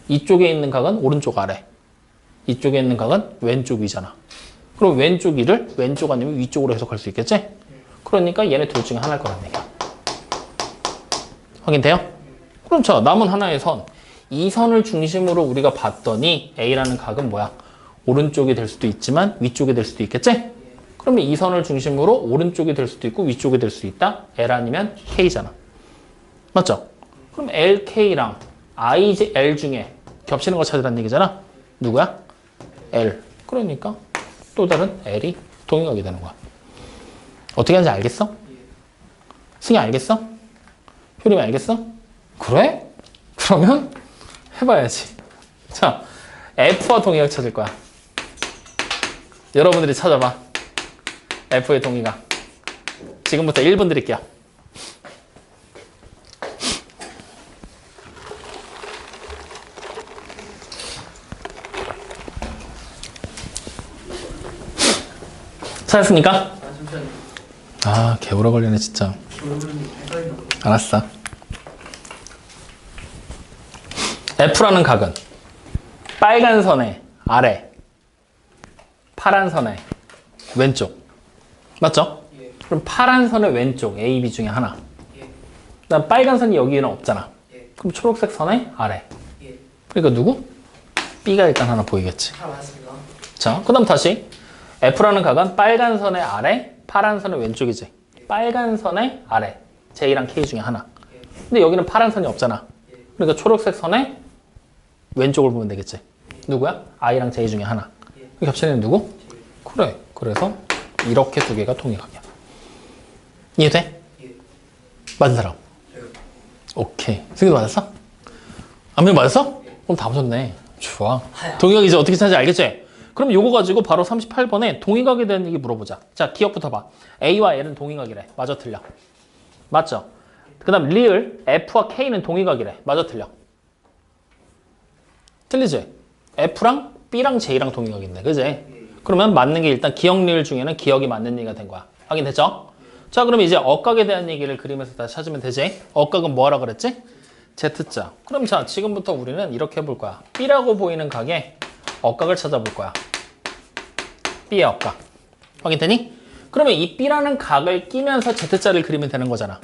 이쪽에 있는 각은 오른쪽 아래. 이쪽에 있는 각은 왼쪽 위잖아. 그럼 왼쪽 위를 왼쪽 아니면 위쪽으로 해석할 수 있겠지? 그러니까 얘네 둘 중에 하나일 거란 얘기야. 확인돼요? 그럼 자, 남은 하나의 선. 이 선을 중심으로 우리가 봤더니 A라는 각은 뭐야? 오른쪽이 될 수도 있지만 위쪽이 될 수도 있겠지? 그러면 이 선을 중심으로 오른쪽이 될 수도 있고 위쪽이 될 수도 있다. L 아니면 K잖아. 맞죠? 그럼 LK랑 IL 중에 겹치는 거 찾으라는 얘기잖아. 누구야? L. 그러니까 또 다른 L이 동의각이 되는 거야. 어떻게 하는지 알겠어? 승희 알겠어? 효림이 알겠어? 그래? 그러면 해봐야지. 자. 자, F와 동의각 찾을 거야. 여러분들이 찾아봐. F의 동의각. 지금부터 1분 드릴게요. 찾았습니까? 잠시만요. 아, 개오래 걸리네 진짜. 여러분이 헷갈리나? 알았어. F라는 각은 빨간 선의 아래, 파란 선의 왼쪽. 맞죠? 예. 그럼 파란 선의 왼쪽 A, B 중에 하나. 예. 그다음 빨간 선이 여기는 없잖아. 예. 그럼 초록색 선의 아래. 예. 그러니까 누구? B가 일단 하나 보이겠지. 잘 맞았습니다. 자, 그다음 다시 F라는 각은 빨간 선의 아래, 파란 선의 왼쪽이지. 빨간 선의 아래. J랑 K 중에 하나. 근데 여기는 파란 선이 없잖아. 그러니까 초록색 선의 왼쪽을 보면 되겠지. 누구야? I랑 J 중에 하나. 그 겹치는 누구? 그래. 그래서 이렇게 두 개가 통일각이야. 이해돼? 예. 맞은 사람? 저요. 오케이. 승희도 맞았어? 안면 맞았어? 그럼 다 맞았네. 좋아. 동의각 이제 어떻게 찾는지 알겠지? 그럼 요거 가지고 바로 38번에 동의각에 대한 얘기 물어보자. 자, 기억부터 봐. A와 L은 동의각이래. 맞아, 틀려? 맞죠? 그 다음 리을 F와 K는 동의각이래. 맞아, 틀려? 틀리지? F랑 B랑 J랑 동의각인데, 그지? 그러면 맞는 게 일단 기억 리을 중에는 기억이 맞는 얘기가 된 거야. 확인됐죠? 자, 그럼 이제 억각에 대한 얘기를 그리면서 다시 찾으면 되지? 억각은 뭐라 그랬지? Z자. 그럼 자, 지금부터 우리는 이렇게 해볼 거야. B라고 보이는 각에 억각을 찾아볼 거야. B의 억각. 확인되니? 그러면 이 B라는 각을 끼면서 Z자를 그리면 되는 거잖아.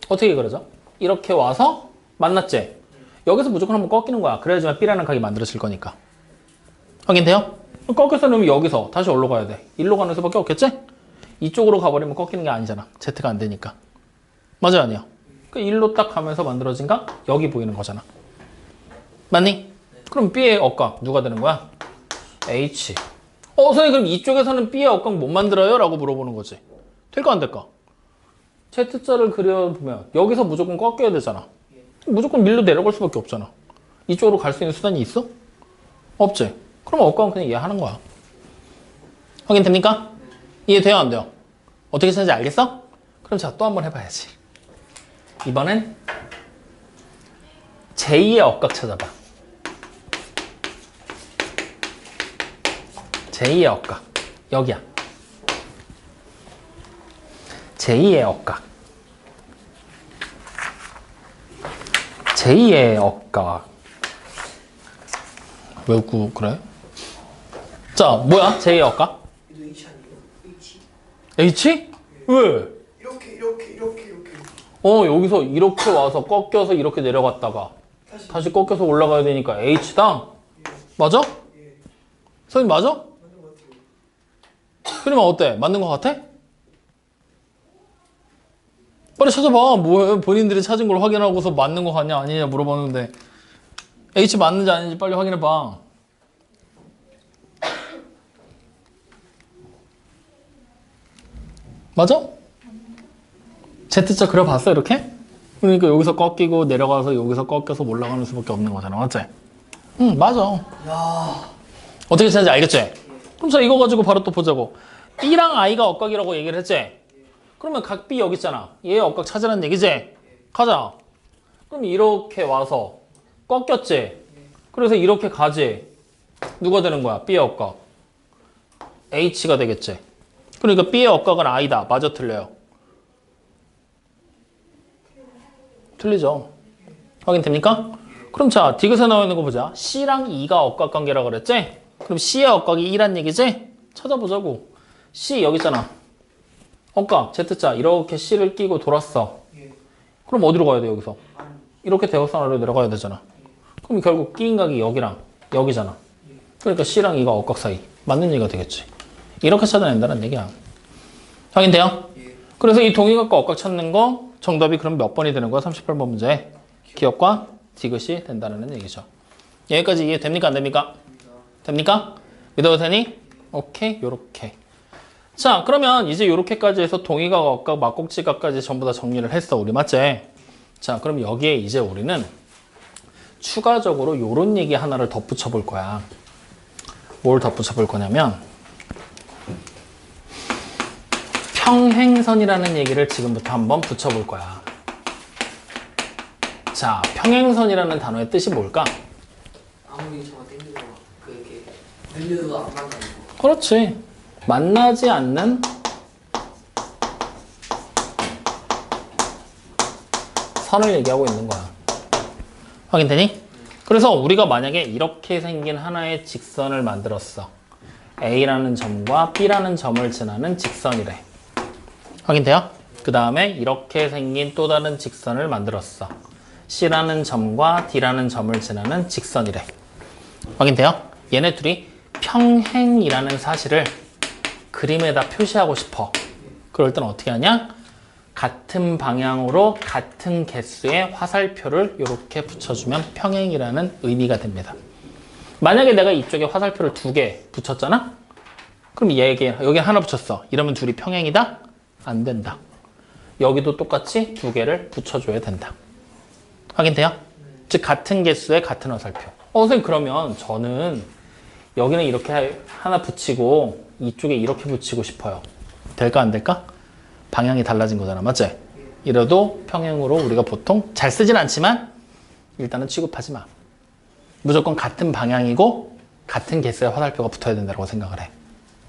어떻게 그러죠? 이렇게 와서 만났지? 여기서 무조건 한번 꺾이는 거야. 그래야지만 B라는 각이 만들어질 거니까. 확인돼요? 꺾여서 놓으면 여기서 다시 어디로 가야 돼? 일로 가는 수밖에 없겠지? 이쪽으로 가버리면 꺾이는 게 아니잖아. Z가 안 되니까. 맞아요, 아니요? 그 일로 딱 가면서 만들어진 각 여기 보이는 거잖아. 맞니? 그럼 B의 억각 누가 되는 거야? H. 선생님 그럼 이쪽에서는 B의 억각 못 만들어요? 라고 물어보는 거지. 될까 안 될까? Z자를 그려보면 여기서 무조건 꺾여야 되잖아. 무조건 밀로 내려갈 수밖에 없잖아. 이쪽으로 갈 수 있는 수단이 있어? 없지. 그럼 억각은 그냥 이해하는 거야. 확인됩니까? 이해돼요 안 돼요? 어떻게 찾는지 알겠어? 그럼 자 또 한번 해봐야지. 이번엔 J의 억각 찾아봐. J의 억각. 여기야. J의 억각. J의 억각. 왜 웃고 그래? 자, 뭐야? J의 억각? 이도 H 아니에요? H. H? 왜? 이렇게. 여기서 이렇게 와서 꺾여서 이렇게 내려갔다가 다시 꺾여서 올라가야 되니까 H당? 맞아? 예. 선생님 맞아? 맞는 것 같아요. 그러면 어때? 맞는 것 같아? 빨리 찾아봐. 뭐해? 본인들이 찾은 걸 확인하고서 맞는 거 같냐 아니냐 물어봤는데 H 맞는지 아닌지 빨리 확인해봐. 맞아? Z자 그려봤어 이렇게? 그러니까 여기서 꺾이고 내려가서 여기서 꺾여서 올라가는 수밖에 없는 거잖아. 맞지? 응 맞아. 야. 어떻게 찾는지 알겠지? 그럼 자 이거 가지고 바로 또 보자고. B랑 I가 억각이라고 얘기를 했지? 그러면 각 B 여기 있잖아. 얘의 억각 찾으라는 얘기지? 가자. 그럼 이렇게 와서 꺾였지? 그래서 이렇게 가지? 누가 되는 거야? B의 억각. H가 되겠지? 그러니까 B의 억각은 I다. 맞아 틀려요? 틀리죠? 확인됩니까? 그럼 자 디귿에 나와 있는 거 보자. C랑 E가 억각 관계라고 그랬지? 그럼 C의 억각이 2란 얘기지? 찾아보자고. C 여기 있잖아. 억각 Z자 이렇게 C를 끼고 돌았어. 그럼 어디로 가야 돼 여기서? 이렇게 대각선 아래로 내려가야 되잖아. 그럼 결국 끼인 각이 여기랑 여기잖아. 그러니까 C랑 E가 억각 사이. 맞는 얘기가 되겠지. 이렇게 찾아낸다는 얘기야. 확인돼요? 그래서 이 동의각과 억각 찾는 거 정답이 그럼 몇 번이 되는 거야? 38번 문제. 기억과 디귿이 된다는 얘기죠. 여기까지 이해됩니까? 안 됩니까? 됩니까? 믿어도 되니? 오케이, 요렇게. 자, 그러면 이제 요렇게까지 해서 동의각, 억각, 막곡지각까지 전부 다 정리를 했어. 우리 맞지? 자, 그럼 여기에 이제 우리는 추가적으로 요런 얘기 하나를 덧붙여 볼 거야. 뭘 덧붙여 볼 거냐면 평행선이라는 얘기를 지금부터 한번 붙여 볼 거야. 자, 평행선이라는 단어의 뜻이 뭘까? 아무리 저가 땡기고 그게 늘려도 안 만나는 거. 그렇지. 만나지 않는 선을 얘기하고 있는 거야. 확인되니? 그래서 우리가 만약에 이렇게 생긴 하나의 직선을 만들었어. A라는 점과 B라는 점을 지나는 직선이래. 확인돼요? 그 다음에 이렇게 생긴 또 다른 직선을 만들었어. C라는 점과 D라는 점을 지나는 직선이래. 확인돼요? 얘네 둘이 평행이라는 사실을 그림에다 표시하고 싶어. 그럴 땐 어떻게 하냐? 같은 방향으로 같은 개수의 화살표를 이렇게 붙여주면 평행이라는 의미가 됩니다. 만약에 내가 이쪽에 화살표를 2개 붙였잖아? 그럼 여기 하나 붙였어. 이러면 둘이 평행이다? 안 된다. 여기도 똑같이 2개를 붙여줘야 된다. 확인돼요? 즉 같은 개수의 같은 화살표. 선생님 그러면 저는 여기는 이렇게 하나 붙이고 이쪽에 이렇게 붙이고 싶어요. 될까 안 될까? 방향이 달라진 거잖아. 맞지? 이래도 평행으로 우리가 보통 잘 쓰진 않지만 일단은 취급하지 마. 무조건 같은 방향이고 같은 개수의 화살표가 붙어야 된다고 생각을 해.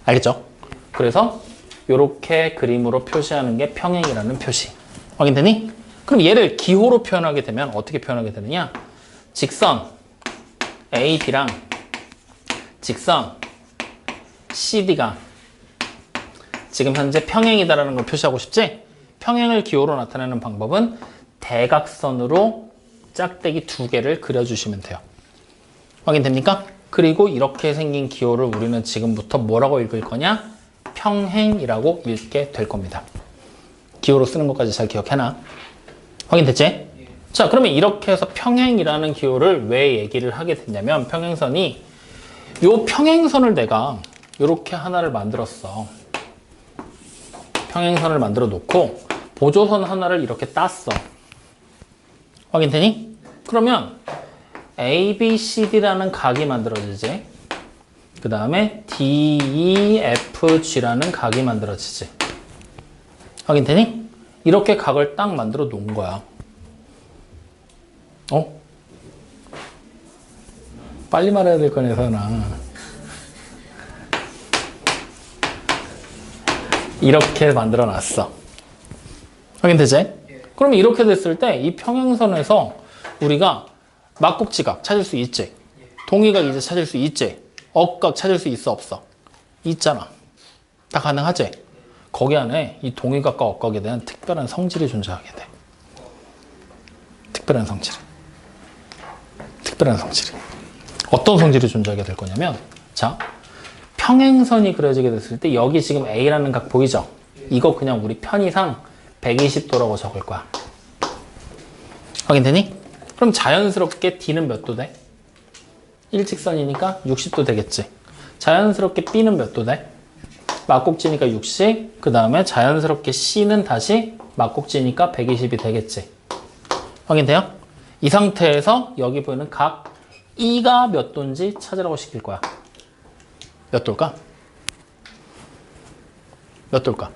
알겠죠? 그래서 이렇게 그림으로 표시하는 게 평행이라는 표시. 확인되니? 그럼 얘를 기호로 표현하게 되면 어떻게 표현하게 되느냐? 직선 AB랑 직선 CD가 지금 현재 평행이다라는 걸 표시하고 싶지? 평행을 기호로 나타내는 방법은 대각선으로 짝대기 2개를 그려주시면 돼요. 확인됩니까? 그리고 이렇게 생긴 기호를 우리는 지금부터 뭐라고 읽을 거냐? 평행이라고 읽게 될 겁니다. 기호로 쓰는 것까지 잘 기억해놔. 확인됐지? 자, 그러면 이렇게 해서 평행이라는 기호를 왜 얘기를 하게 됐냐면 평행선이 요 평행선을 내가 이렇게 하나를 만들었어. 평행선을 만들어 놓고 보조선 하나를 이렇게 땄어. 확인되니? 그러면 ABCD라는 각이 만들어지지. 그 다음에 DEFG라는 각이 만들어지지. 확인되니? 이렇게 각을 딱 만들어 놓은 거야. 빨리 말해야 될 거네, 서연아. 이렇게 만들어 놨어. 확인되지? 그럼 이렇게 됐을 때 이 평행선에서 우리가 막국지각 찾을 수 있지? 동의각 이제 찾을 수 있지? 억각 찾을 수 있어, 없어? 있잖아. 다 가능하지? 거기 안에 이 동의각과 억각에 대한 특별한 성질이 존재하게 돼. 특별한 성질. 특별한 성질이. 어떤 성질이 존재하게 될 거냐면, 자, 평행선이 그려지게 됐을 때 여기 지금 A라는 각 보이죠? 이거 그냥 우리 편의상 120도라고 적을 거야. 확인되니? 그럼 자연스럽게 D는 몇 도 돼? 일직선이니까 60도 되겠지. 자연스럽게 B는 몇 도 돼? 막국지니까 60. 그 다음에 자연스럽게 C는 다시 막국지니까 120이 되겠지. 확인돼요? 이 상태에서 여기 보이는 각 E가 몇 도인지 찾으라고 시킬 거야. 몇 도일까? 몇 도일까?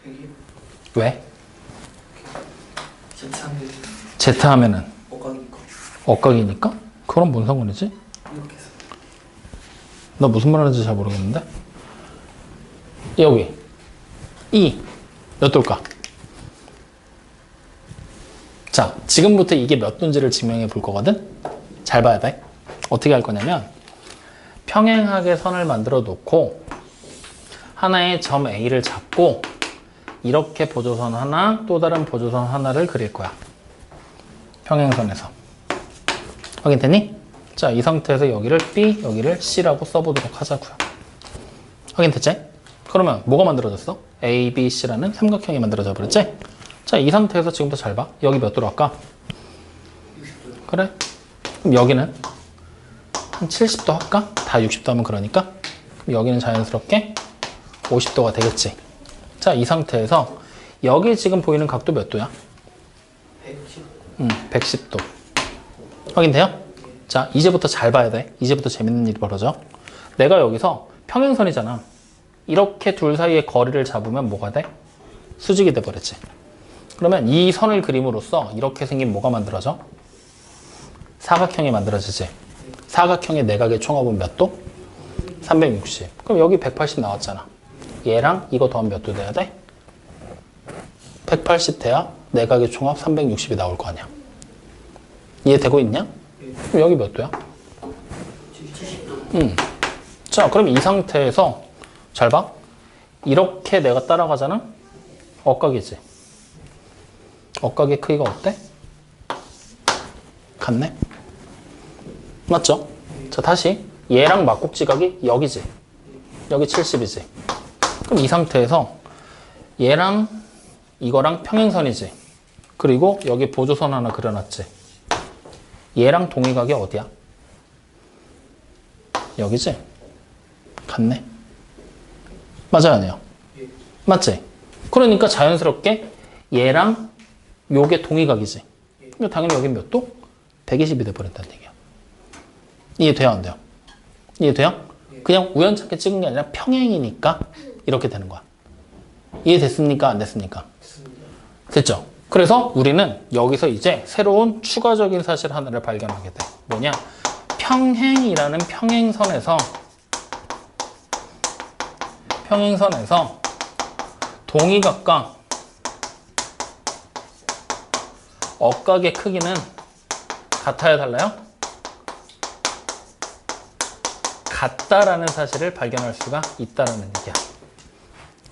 100이 왜? Z Z 하면은 억각이니까 억각이니까? 그럼 뭔 상관이지? 이렇게 해서 나 무슨 말 하는지 잘 모르겠는데? 여기 E 몇 도일까? 자, 지금부터 이게 몇 도인지를 증명해 볼 거거든? 잘 봐야 돼. 어떻게 할 거냐면 평행하게 선을 만들어 놓고 하나의 점 A를 잡고 이렇게 보조선 하나, 또 다른 보조선 하나를 그릴 거야. 평행선에서. 확인되니? 자, 이 상태에서 여기를 B, 여기를 C라고 써보도록 하자고요. 확인됐지? 그러면 뭐가 만들어졌어? A, B, C라는 삼각형이 만들어져 버렸지? 자, 이 상태에서 지금부터 잘 봐. 여기 몇 도로 할까? 60도 그래? 그럼 여기는 한 70도 할까? 다 60도 하면 그러니까. 그럼 여기는 자연스럽게 50도가 되겠지. 자, 이 상태에서 여기 지금 보이는 각도 몇 도야? 110 110도. 확인돼요? 자, 이제부터 잘 봐야 돼. 이제부터 재밌는 일이 벌어져. 내가 여기서 평행선이잖아. 이렇게 둘 사이의 거리를 잡으면 뭐가 돼? 수직이 돼버렸지. 그러면 이 선을 그림으로써 이렇게 생긴 뭐가 만들어져? 사각형이 만들어지지. 사각형의 내각의 총합은 몇 도? 360. 그럼 여기 180 나왔잖아. 얘랑 이거 더하면 몇 도 돼야 돼? 180 돼야 내각의 총합 360이 나올 거 아니야. 이해되고 있냐? 그럼 여기 몇 도야? 70도. 자, 그럼 이 상태에서 잘 봐. 이렇게 내가 따라가잖아? 억각이지. 억각의 크기가 어때? 같네? 맞죠? 자, 다시 얘랑 막곡지각이 여기지. 여기 70이지. 그럼 이 상태에서 얘랑 이거랑 평행선이지. 그리고 여기 보조선 하나 그려놨지. 얘랑 동의각이 어디야? 여기지? 같네. 맞아요, 아니에요? 맞지? 그러니까 자연스럽게 얘랑 요게 동의각이지. 그럼 당연히 여긴 몇 도? 120이 돼버린다는 얘기야. 이해돼요, 안 돼요? 이해돼요? 그냥 우연찮게 찍은 게 아니라 평행이니까 이렇게 되는 거야. 이해됐습니까? 안 됐습니까? 됐죠? 그래서 우리는 여기서 이제 새로운 추가적인 사실 하나를 발견하게 돼. 뭐냐? 평행이라는 평행선에서 동의각과 억각의 크기는 같아야 달라요? 같다라는 사실을 발견할 수가 있다라는 얘기야.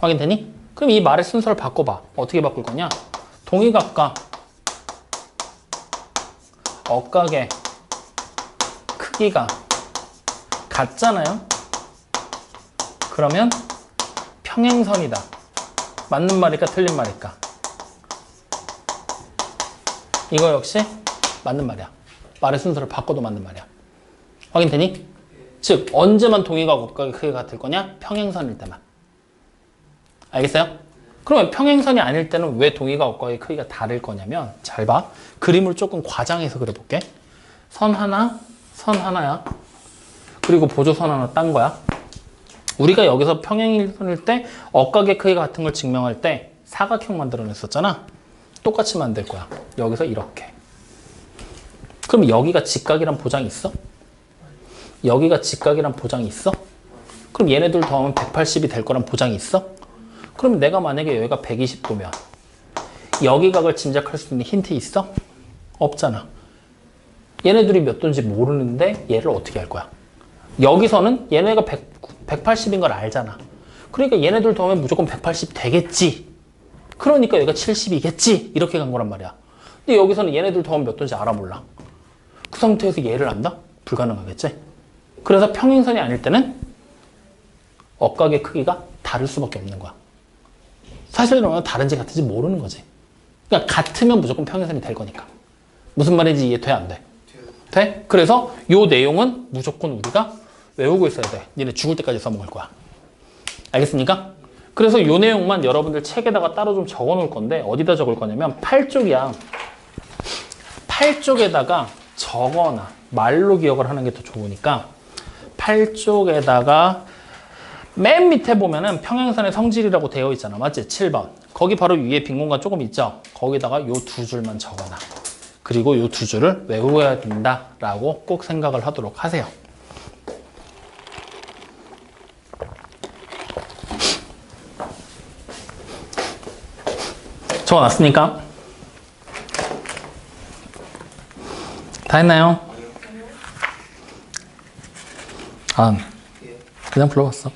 확인되니? 그럼 이 말의 순서를 바꿔봐. 어떻게 바꿀 거냐? 동의각과 억각의 크기가 같잖아요? 그러면 평행선이다. 맞는 말일까 틀린 말일까? 이거 역시 맞는 말이야. 말의 순서를 바꿔도 맞는 말이야. 확인되니? 즉 언제만 동의각 억각의 크기가 같을 거냐? 평행선일 때만. 알겠어요? 그러면 평행선이 아닐 때는 왜 동의각 억각의 크기가 다를 거냐면 잘 봐. 그림을 조금 과장해서 그려볼게. 선 하나야. 그리고 보조선 하나 딴 거야. 우리가 여기서 평행선일 때 억각의 크기가 같은 걸 증명할 때 사각형 만들어냈었잖아. 똑같이 만들 거야. 여기서 이렇게. 그럼 여기가 직각이란 보장이 있어? 여기가 직각이란 보장이 있어? 그럼 얘네들 더하면 180이 될 거란 보장이 있어? 그럼 내가 만약에 여기가 120도면 여기 각을 짐작할 수 있는 힌트 있어? 없잖아. 얘네들이 몇 도인지 모르는데 얘를 어떻게 할 거야? 여기서는 얘네가 180인 걸 알잖아. 그러니까 얘네들 더하면 무조건 180 되겠지. 그러니까 여기가 70이겠지. 이렇게 간 거란 말이야. 근데 여기서는 얘네들 더하면 몇 도인지 알아 몰라. 그 상태에서 얘를 안다? 불가능하겠지. 그래서 평행선이 아닐 때는 억각의 크기가 다를 수밖에 없는 거야. 사실은 다른지 같은지 모르는 거지. 그러니까 같으면 무조건 평행선이 될 거니까. 무슨 말인지 이해돼? 안 돼? 돼? 그래서 요 내용은 무조건 우리가 외우고 있어야 돼. 니네 죽을 때까지 써먹을 거야. 알겠습니까? 그래서 요 내용만 여러분들 책에다가 따로 좀 적어 놓을 건데 어디다 적을 거냐면 8쪽이야. 8쪽에다가 적어놔. 말로 기억을 하는 게 더 좋으니까 8쪽에다가 맨 밑에 보면은 평행선의 성질이라고 되어 있잖아. 맞지? 7번. 거기 바로 위에 빈 공간 조금 있죠? 거기다가 요 두 줄만 적어놔. 그리고 요 두 줄을 외워야 된다라고 꼭 생각을 하도록 하세요. 적어놨습니까? 다 했나요? 그냥 불러봤어.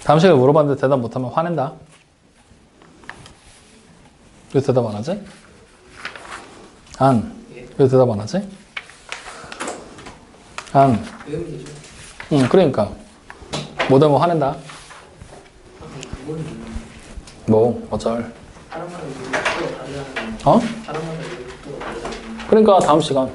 다음 시간에 물어봤는데 대답 못하면 화낸다. 왜 대답 안 하지? 왜 대답 안 하지? 외우면 되죠. 그러니까 못하면 화낸다. 뭐 어쩔. 다른 말은 또 다르잖아요. 어? 다른 말은 또 다르잖아요. 그러니까 다음 시간.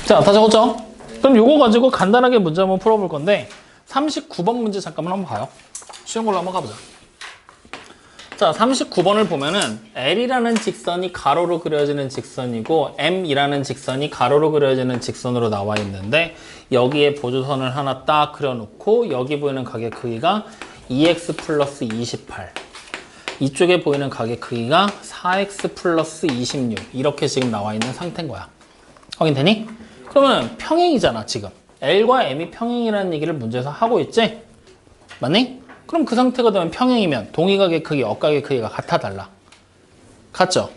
자, 다 적었죠? 그럼 요거 가지고 간단하게 문제 한번 풀어볼 건데 39번 문제 잠깐만 한번 봐요. 쉬운 걸로 한번 가보자. 자, 39번을 보면은 L이라는 직선이 가로로 그려지는 직선이고 M이라는 직선이 가로로 그려지는 직선으로 나와 있는데 여기에 보조선을 하나 딱 그려놓고 여기 보이는 각의 크기가 2x 플러스 28 이쪽에 보이는 각의 크기가 4x 플러스 26 이렇게 지금 나와 있는 상태인 거야. 확인되니? 그러면 평행이잖아 지금. L과 M이 평행이라는 얘기를 문제에서 하고 있지? 맞니? 그럼 그 상태가 되면 평행이면 동의각의 크기, 억각의 크기가 같아 달라? 같죠?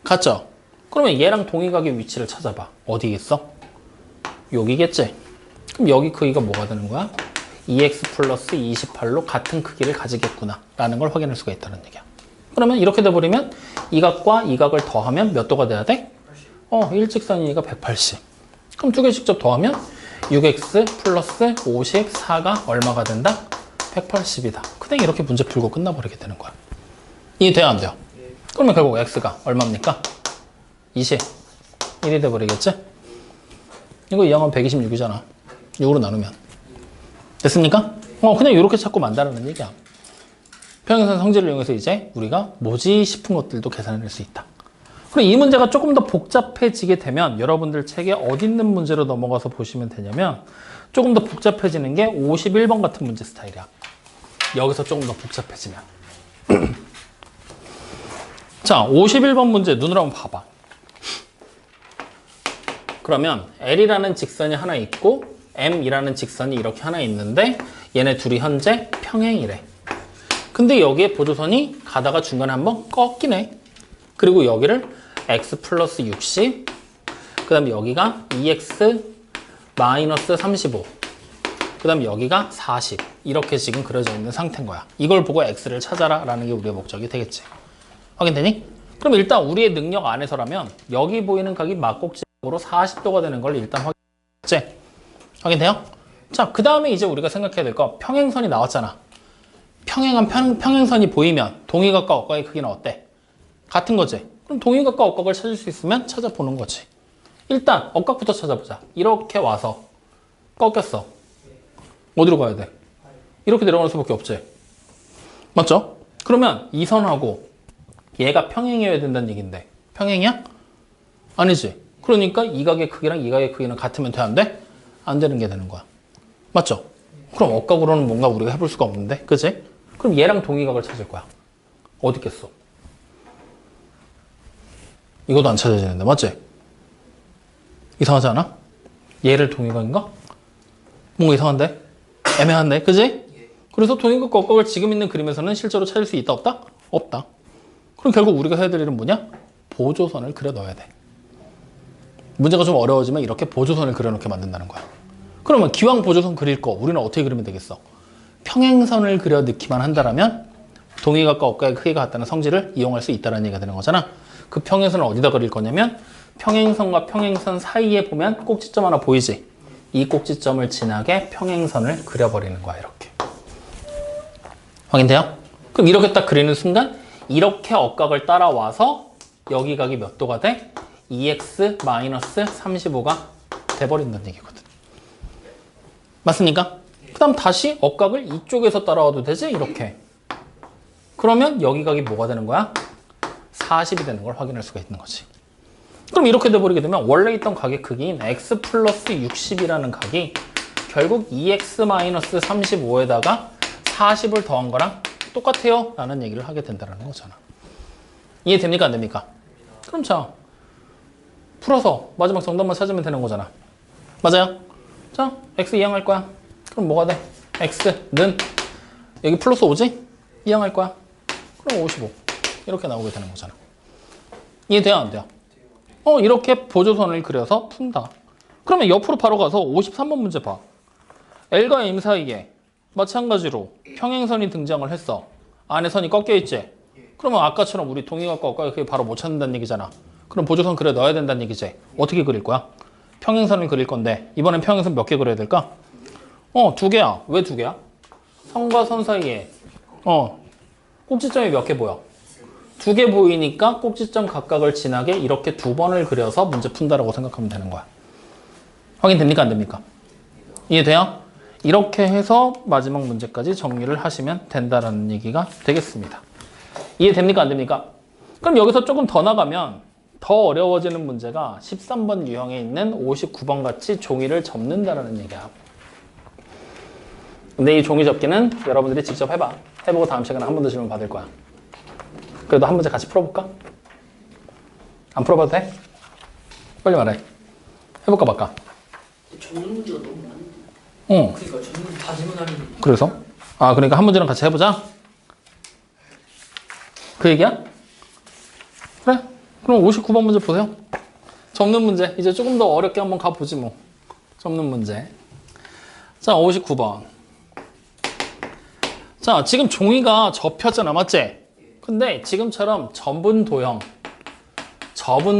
같죠? 그러면 얘랑 동의각의 위치를 찾아봐. 어디겠어? 여기겠지? 그럼 여기 크기가 뭐가 되는 거야? 2x 플러스 28로 같은 크기를 가지겠구나 라는 걸 확인할 수가 있다는 얘기야. 그러면 이렇게 돼버리면 이 각과 이 각을 더하면 몇 도가 돼야 돼? 일직선이니까 180. 그럼 두 개 직접 더하면 6x 플러스 54가 얼마가 된다? 180이다. 그냥 이렇게 문제 풀고 끝나버리게 되는 거야. 이해돼요? 안 돼요? 그러면 결국 x가 얼마입니까? 21이 돼버리겠지? 이거 2항하면 126이잖아. 6으로 나누면. 됐습니까? 그냥 이렇게 찾고 만다라는 얘기야. 평행선 성질을 이용해서 이제 우리가 뭐지 싶은 것들도 계산해낼 수 있다. 그리고 이 문제가 조금 더 복잡해지게 되면 여러분들 책에 어디 있는 문제로 넘어가서 보시면 되냐면 조금 더 복잡해지는 게 51번 같은 문제 스타일이야. 여기서 조금 더 복잡해지면. 자, 51번 문제 눈으로 한번 봐봐. 그러면 L이라는 직선이 하나 있고 M이라는 직선이 이렇게 하나 있는데 얘네 둘이 현재 평행이래. 근데 여기에 보조선이 가다가 중간에 한번 꺾이네. 그리고 여기를 x 플러스 60, 그 다음에 여기가 2x 마이너스 35, 그 다음에 여기가 40 이렇게 지금 그려져 있는 상태인 거야. 이걸 보고 x를 찾아라 라는 게 우리의 목적이 되겠지. 확인되니? 그럼 일단 우리의 능력 안에서라면 여기 보이는 각이 막곡지각으로 40도가 되는 걸 일단 확인했지. 확인돼요? 자, 그 다음에 이제 우리가 생각해야 될 거 평행선이 나왔잖아. 평행선이 보이면 동의각과 억각의 크기는 어때? 같은 거지. 그럼 동의각과 억각을 찾을 수 있으면 찾아보는 거지. 일단 억각부터 찾아보자. 이렇게 와서 꺾였어. 어디로 가야 돼? 이렇게 내려갈 수밖에 없지. 맞죠? 그러면 이 선하고 얘가 평행이어야 된다는 얘기인데 평행이야? 아니지. 그러니까 이 각의 크기랑 이 각의 크기는 같으면 돼? 안 돼? 안 되는 게 되는 거야. 맞죠? 그럼 억각으로는 뭔가 우리가 해볼 수가 없는데, 그치? 그럼 얘랑 동의각을 찾을 거야. 어디 있겠어? 이것도 안 찾아지는데, 맞지? 이상하지 않아? 얘를 동의각인가? 뭔가 이상한데? 애매한데, 그치? 그래서 동의각과 억각을 지금 있는 그림에서는 실제로 찾을 수 있다, 없다? 없다. 그럼 결국 우리가 해야 될 일은 뭐냐? 보조선을 그려 넣어야 돼. 문제가 좀 어려워지면 이렇게 보조선을 그려놓게 만든다는 거야. 그러면 기왕 보조선 그릴 거 우리는 어떻게 그리면 되겠어? 평행선을 그려 넣기만 한다면 동의각과 억각의 크기가 같다는 성질을 이용할 수 있다는 얘기가 되는 거잖아. 그 평행선을 어디다 그릴 거냐면 평행선과 평행선 사이에 보면 꼭지점 하나 보이지? 이 꼭지점을 지나게 평행선을 그려버리는 거야. 이렇게. 확인돼요? 그럼 이렇게 딱 그리는 순간 이렇게 억각을 따라와서 여기 각이 몇 도가 돼? 2x 마이너스 35가 돼버린다는 얘기거든. 맞습니까? 그 다음 다시 억각을 이쪽에서 따라와도 되지? 이렇게. 그러면 여기 각이 뭐가 되는 거야? 40이 되는 걸 확인할 수가 있는 거지. 그럼 이렇게 돼버리게 되면 원래 있던 각의 크기인 x 플러스 60이라는 각이 결국 2x 마이너스 35에다가 40을 더한 거랑 똑같아요 라는 얘기를 하게 된다는 거잖아. 이해됩니까? 안 됩니까? 그럼 자, 풀어서 마지막 정답만 찾으면 되는 거잖아. 맞아요? 자, x 이항할 거야. 그럼 뭐가 돼? x는 여기 플러스 5지? 이항할 거야. 그럼 55. 이렇게 나오게 되는 거잖아. 이해돼요? 안 돼요? 이렇게 보조선을 그려서 푼다. 그러면 옆으로 바로 가서 53번 문제 봐. L과 M 사이에 마찬가지로 평행선이 등장을 했어. 안에 선이 꺾여 있지? 그러면 아까처럼 우리 동의각과 억각의 크기 바로 못 찾는다는 얘기잖아. 그럼 보조선 그려 넣어야 된다는 얘기지. 어떻게 그릴 거야? 평행선을 그릴 건데 이번엔 평행선 몇 개 그려야 될까? 2개야. 왜 2개야? 선과 선 사이에 꼭지점이 몇 개 보여? 2개 보이니까 꼭지점 각각을 지나게 이렇게 2번을 그려서 문제 푼다라고 생각하면 되는 거야. 확인됩니까? 안 됩니까? 이해돼요? 이렇게 해서 마지막 문제까지 정리를 하시면 된다라는 얘기가 되겠습니다. 이해됩니까? 안 됩니까? 그럼 여기서 조금 더 나가면 더 어려워지는 문제가 13번 유형에 있는 59번 같이 종이를 접는다라는 얘기야. 근데 이 종이 접기는 여러분들이 직접 해봐. 해보고 다음 시간에 한 번 더 질문 받을 거야. 그래도 한 문제 같이 풀어볼까? 안 풀어봐도 돼? 빨리 말해. 해볼까 말까? 적는 문제가 너무 많은데. 어. 그러니까 적는 다 질문하는. 그래서? 아, 그러니까 한 문제랑 같이 해보자? 그 얘기야? 그래. 그럼 59번 문제 보세요. 접는 문제. 이제 조금 더 어렵게 한번 가보지 뭐. 접는 문제. 자, 59번. 자, 지금 종이가 접혔잖아. 맞지? 근데 지금처럼 접은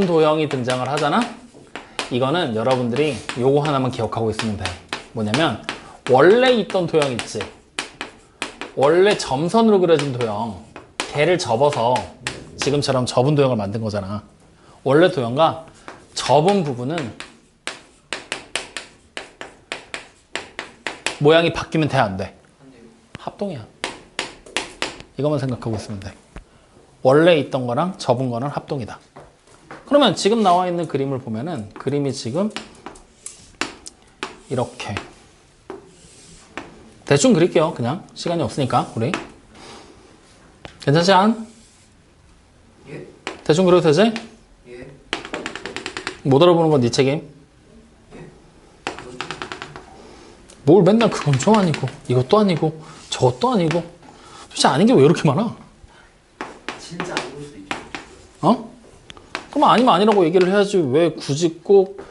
도형이 등장을 하잖아? 이거는 여러분들이 요거 하나만 기억하고 있으면 돼. 뭐냐면 원래 있던 도형 있지? 원래 점선으로 그려진 도형. 걔를 접어서 지금처럼 접은 도형을 만든 거잖아. 원래 도형과 접은 부분은 모양이 바뀌면 돼, 안 돼? 합동이야. 이것만 생각하고 있으면 돼. 원래 있던 거랑 접은 거는 합동이다. 그러면 지금 나와 있는 그림을 보면은 그림이 지금 이렇게 대충 그릴게요. 그냥 시간이 없으니까 우리 괜찮지 않? 예? 대충 그려도 되지? 예? 못 알아보는 건 네 책임. 뭘 맨날 그건 좀 아니고 이것도 아니고 저것도 아니고 도대체 아닌 게 왜 이렇게 많아? 진짜 안 볼 수도 있죠. 어? 그럼 아니면 아니라고 얘기를 해야지 왜 굳이 꼭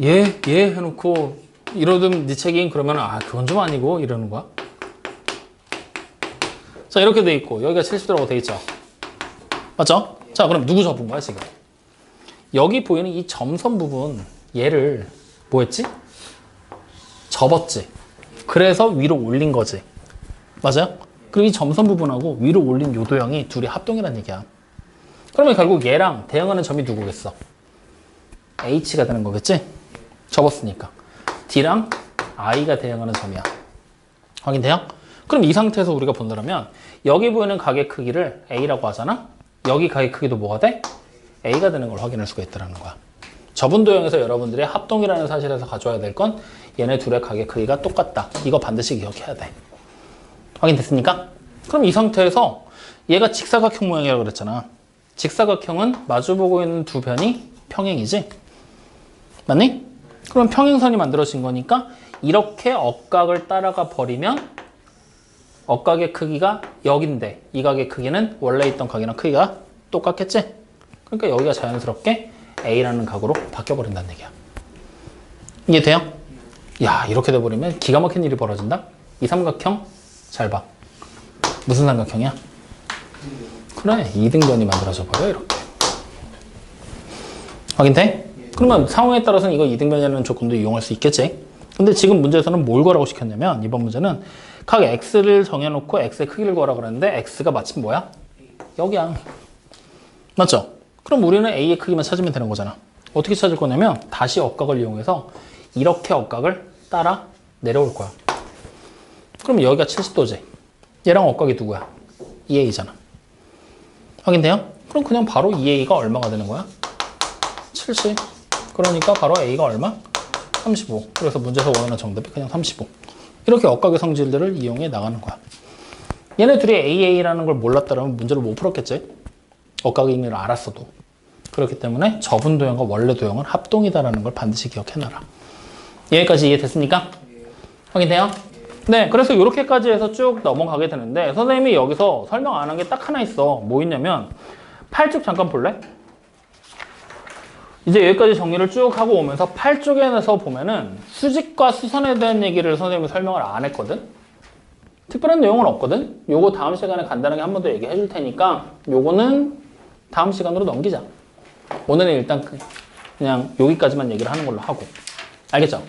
예 해놓고 이러든 네 책임 그러면 아 그건 좀 아니고 이러는 거야? 자 이렇게 돼 있고 여기가 70도라고 돼 있죠? 맞죠? 자 그럼 누구 접은 거야 지금? 여기 보이는 이 점선 부분 얘를 뭐 했지? 접었지. 그래서 위로 올린 거지. 맞아요? 그리고 이 점선 부분하고 위로 올린 요 도형이 둘이 합동이라는 얘기야. 그러면 결국 얘랑 대응하는 점이 누구겠어? H가 되는 거겠지? 접었으니까. D랑 I가 대응하는 점이야. 확인돼요? 그럼 이 상태에서 우리가 본다면 여기 보이는 각의 크기를 A라고 하잖아? 여기 각의 크기도 뭐가 돼? A가 되는 걸 확인할 수가 있다는 거야. 접은 도형에서 여러분들이 합동이라는 사실에서 가져와야 될 건 얘네 둘의 각의 크기가 똑같다. 이거 반드시 기억해야 돼. 확인됐습니까? 그럼 이 상태에서 얘가 직사각형 모양이라고 그랬잖아. 직사각형은 마주보고 있는 두 변이 평행이지? 맞니? 그럼 평행선이 만들어진 거니까 이렇게 억각을 따라가 버리면 억각의 크기가 여긴데 이 각의 크기는 원래 있던 각이랑 크기가 똑같겠지? 그러니까 여기가 자연스럽게 A라는 각으로 바뀌어버린다는 얘기야. 이해돼요? 야 이렇게 돼버리면 기가 막힌 일이 벌어진다? 이 삼각형 잘 봐. 무슨 삼각형이야? 그래 이등변이 만들어져 버려 이렇게. 확인돼? 그러면 상황에 따라서는 이거 이등변이라는 조건도 이용할 수 있겠지? 근데 지금 문제에서는 뭘 구하라고 시켰냐면 이번 문제는 각 x를 정해놓고 x의 크기를 구하라 그랬는데 x가 마침 뭐야? 여기야. 맞죠? 그럼 우리는 a의 크기만 찾으면 되는 거잖아. 어떻게 찾을 거냐면 다시 억각을 이용해서 이렇게 억각을 따라 내려올 거야. 그럼 여기가 70도지. 얘랑 억각이 누구야? 2a잖아. 확인돼요? 그럼 그냥 바로 2a가 얼마가 되는 거야? 70. 그러니까 바로 a가 얼마? 35. 그래서 문제에서 원하는 정답이 그냥 35. 이렇게 억각의 성질들을 이용해 나가는 거야. 얘네 둘이 AA라는 걸 몰랐다면 문제를 못 풀었겠지? 억각의 의미를 알았어도. 그렇기 때문에 접은 도형과 원래 도형은 합동이다라는 걸 반드시 기억해놔라. 여기까지 이해됐습니까? 확인돼요? 네, 그래서 이렇게까지 해서 쭉 넘어가게 되는데 선생님이 여기서 설명 안 한 게 딱 하나 있어. 뭐 있냐면 8쪽 잠깐 볼래? 이제 여기까지 정리를 쭉 하고 오면서 8쪽에서 보면은 수직과 수선에 대한 얘기를 선생님이 설명을 안 했거든? 특별한 내용은 없거든? 요거 다음 시간에 간단하게 한 번 더 얘기해 줄 테니까 요거는 다음 시간으로 넘기자. 오늘은 일단 그냥 여기까지만 얘기를 하는 걸로 하고. 알겠죠?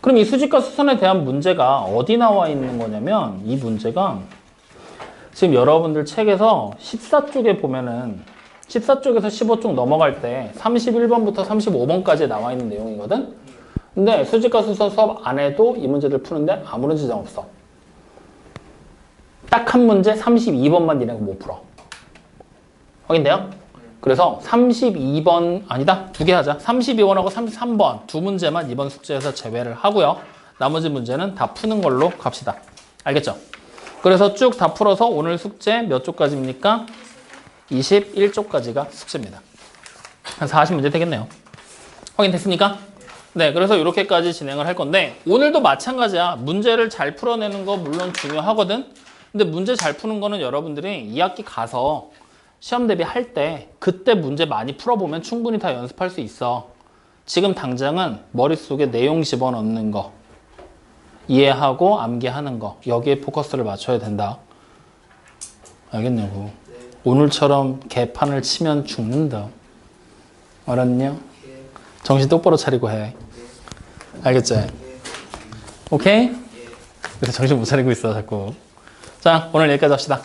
그럼 이 수직과 수선에 대한 문제가 어디 나와 있는 거냐면 이 문제가 지금 여러분들 책에서 14쪽에 보면은 14쪽에서 15쪽 넘어갈 때 31번부터 35번까지 나와 있는 내용이거든? 근데 수직과 수선 수업 안 해도 이 문제들 푸는데 아무런 지장 없어. 딱 한 문제 32번만 니네가 못 풀어. 확인돼요? 그래서 32번 아니다. 두 개 하자. 32번하고 33번 두 문제만 이번 숙제에서 제외를 하고요. 나머지 문제는 다 푸는 걸로 갑시다. 알겠죠? 그래서 쭉 다 풀어서 오늘 숙제 몇 쪽까지입니까? 21쪽까지가 숙제입니다. 한 40문제 되겠네요. 확인됐습니까? 네, 그래서 이렇게까지 진행을 할 건데 오늘도 마찬가지야. 문제를 잘 풀어내는 거 물론 중요하거든. 근데 문제 잘 푸는 거는 여러분들이 2학기 가서 시험 대비할 때 그때 문제 많이 풀어보면 충분히 다 연습할 수 있어. 지금 당장은 머릿속에 내용 집어넣는 거, 이해하고 암기하는 거, 여기에 포커스를 맞춰야 된다. 알겠냐고. 오늘처럼 개판을 치면 죽는다. 알았냐? 정신 똑바로 차리고 해. 알겠지? 오케이? 그래서 정신 못 차리고 있어 자꾸. 자, 오늘 여기까지 합시다.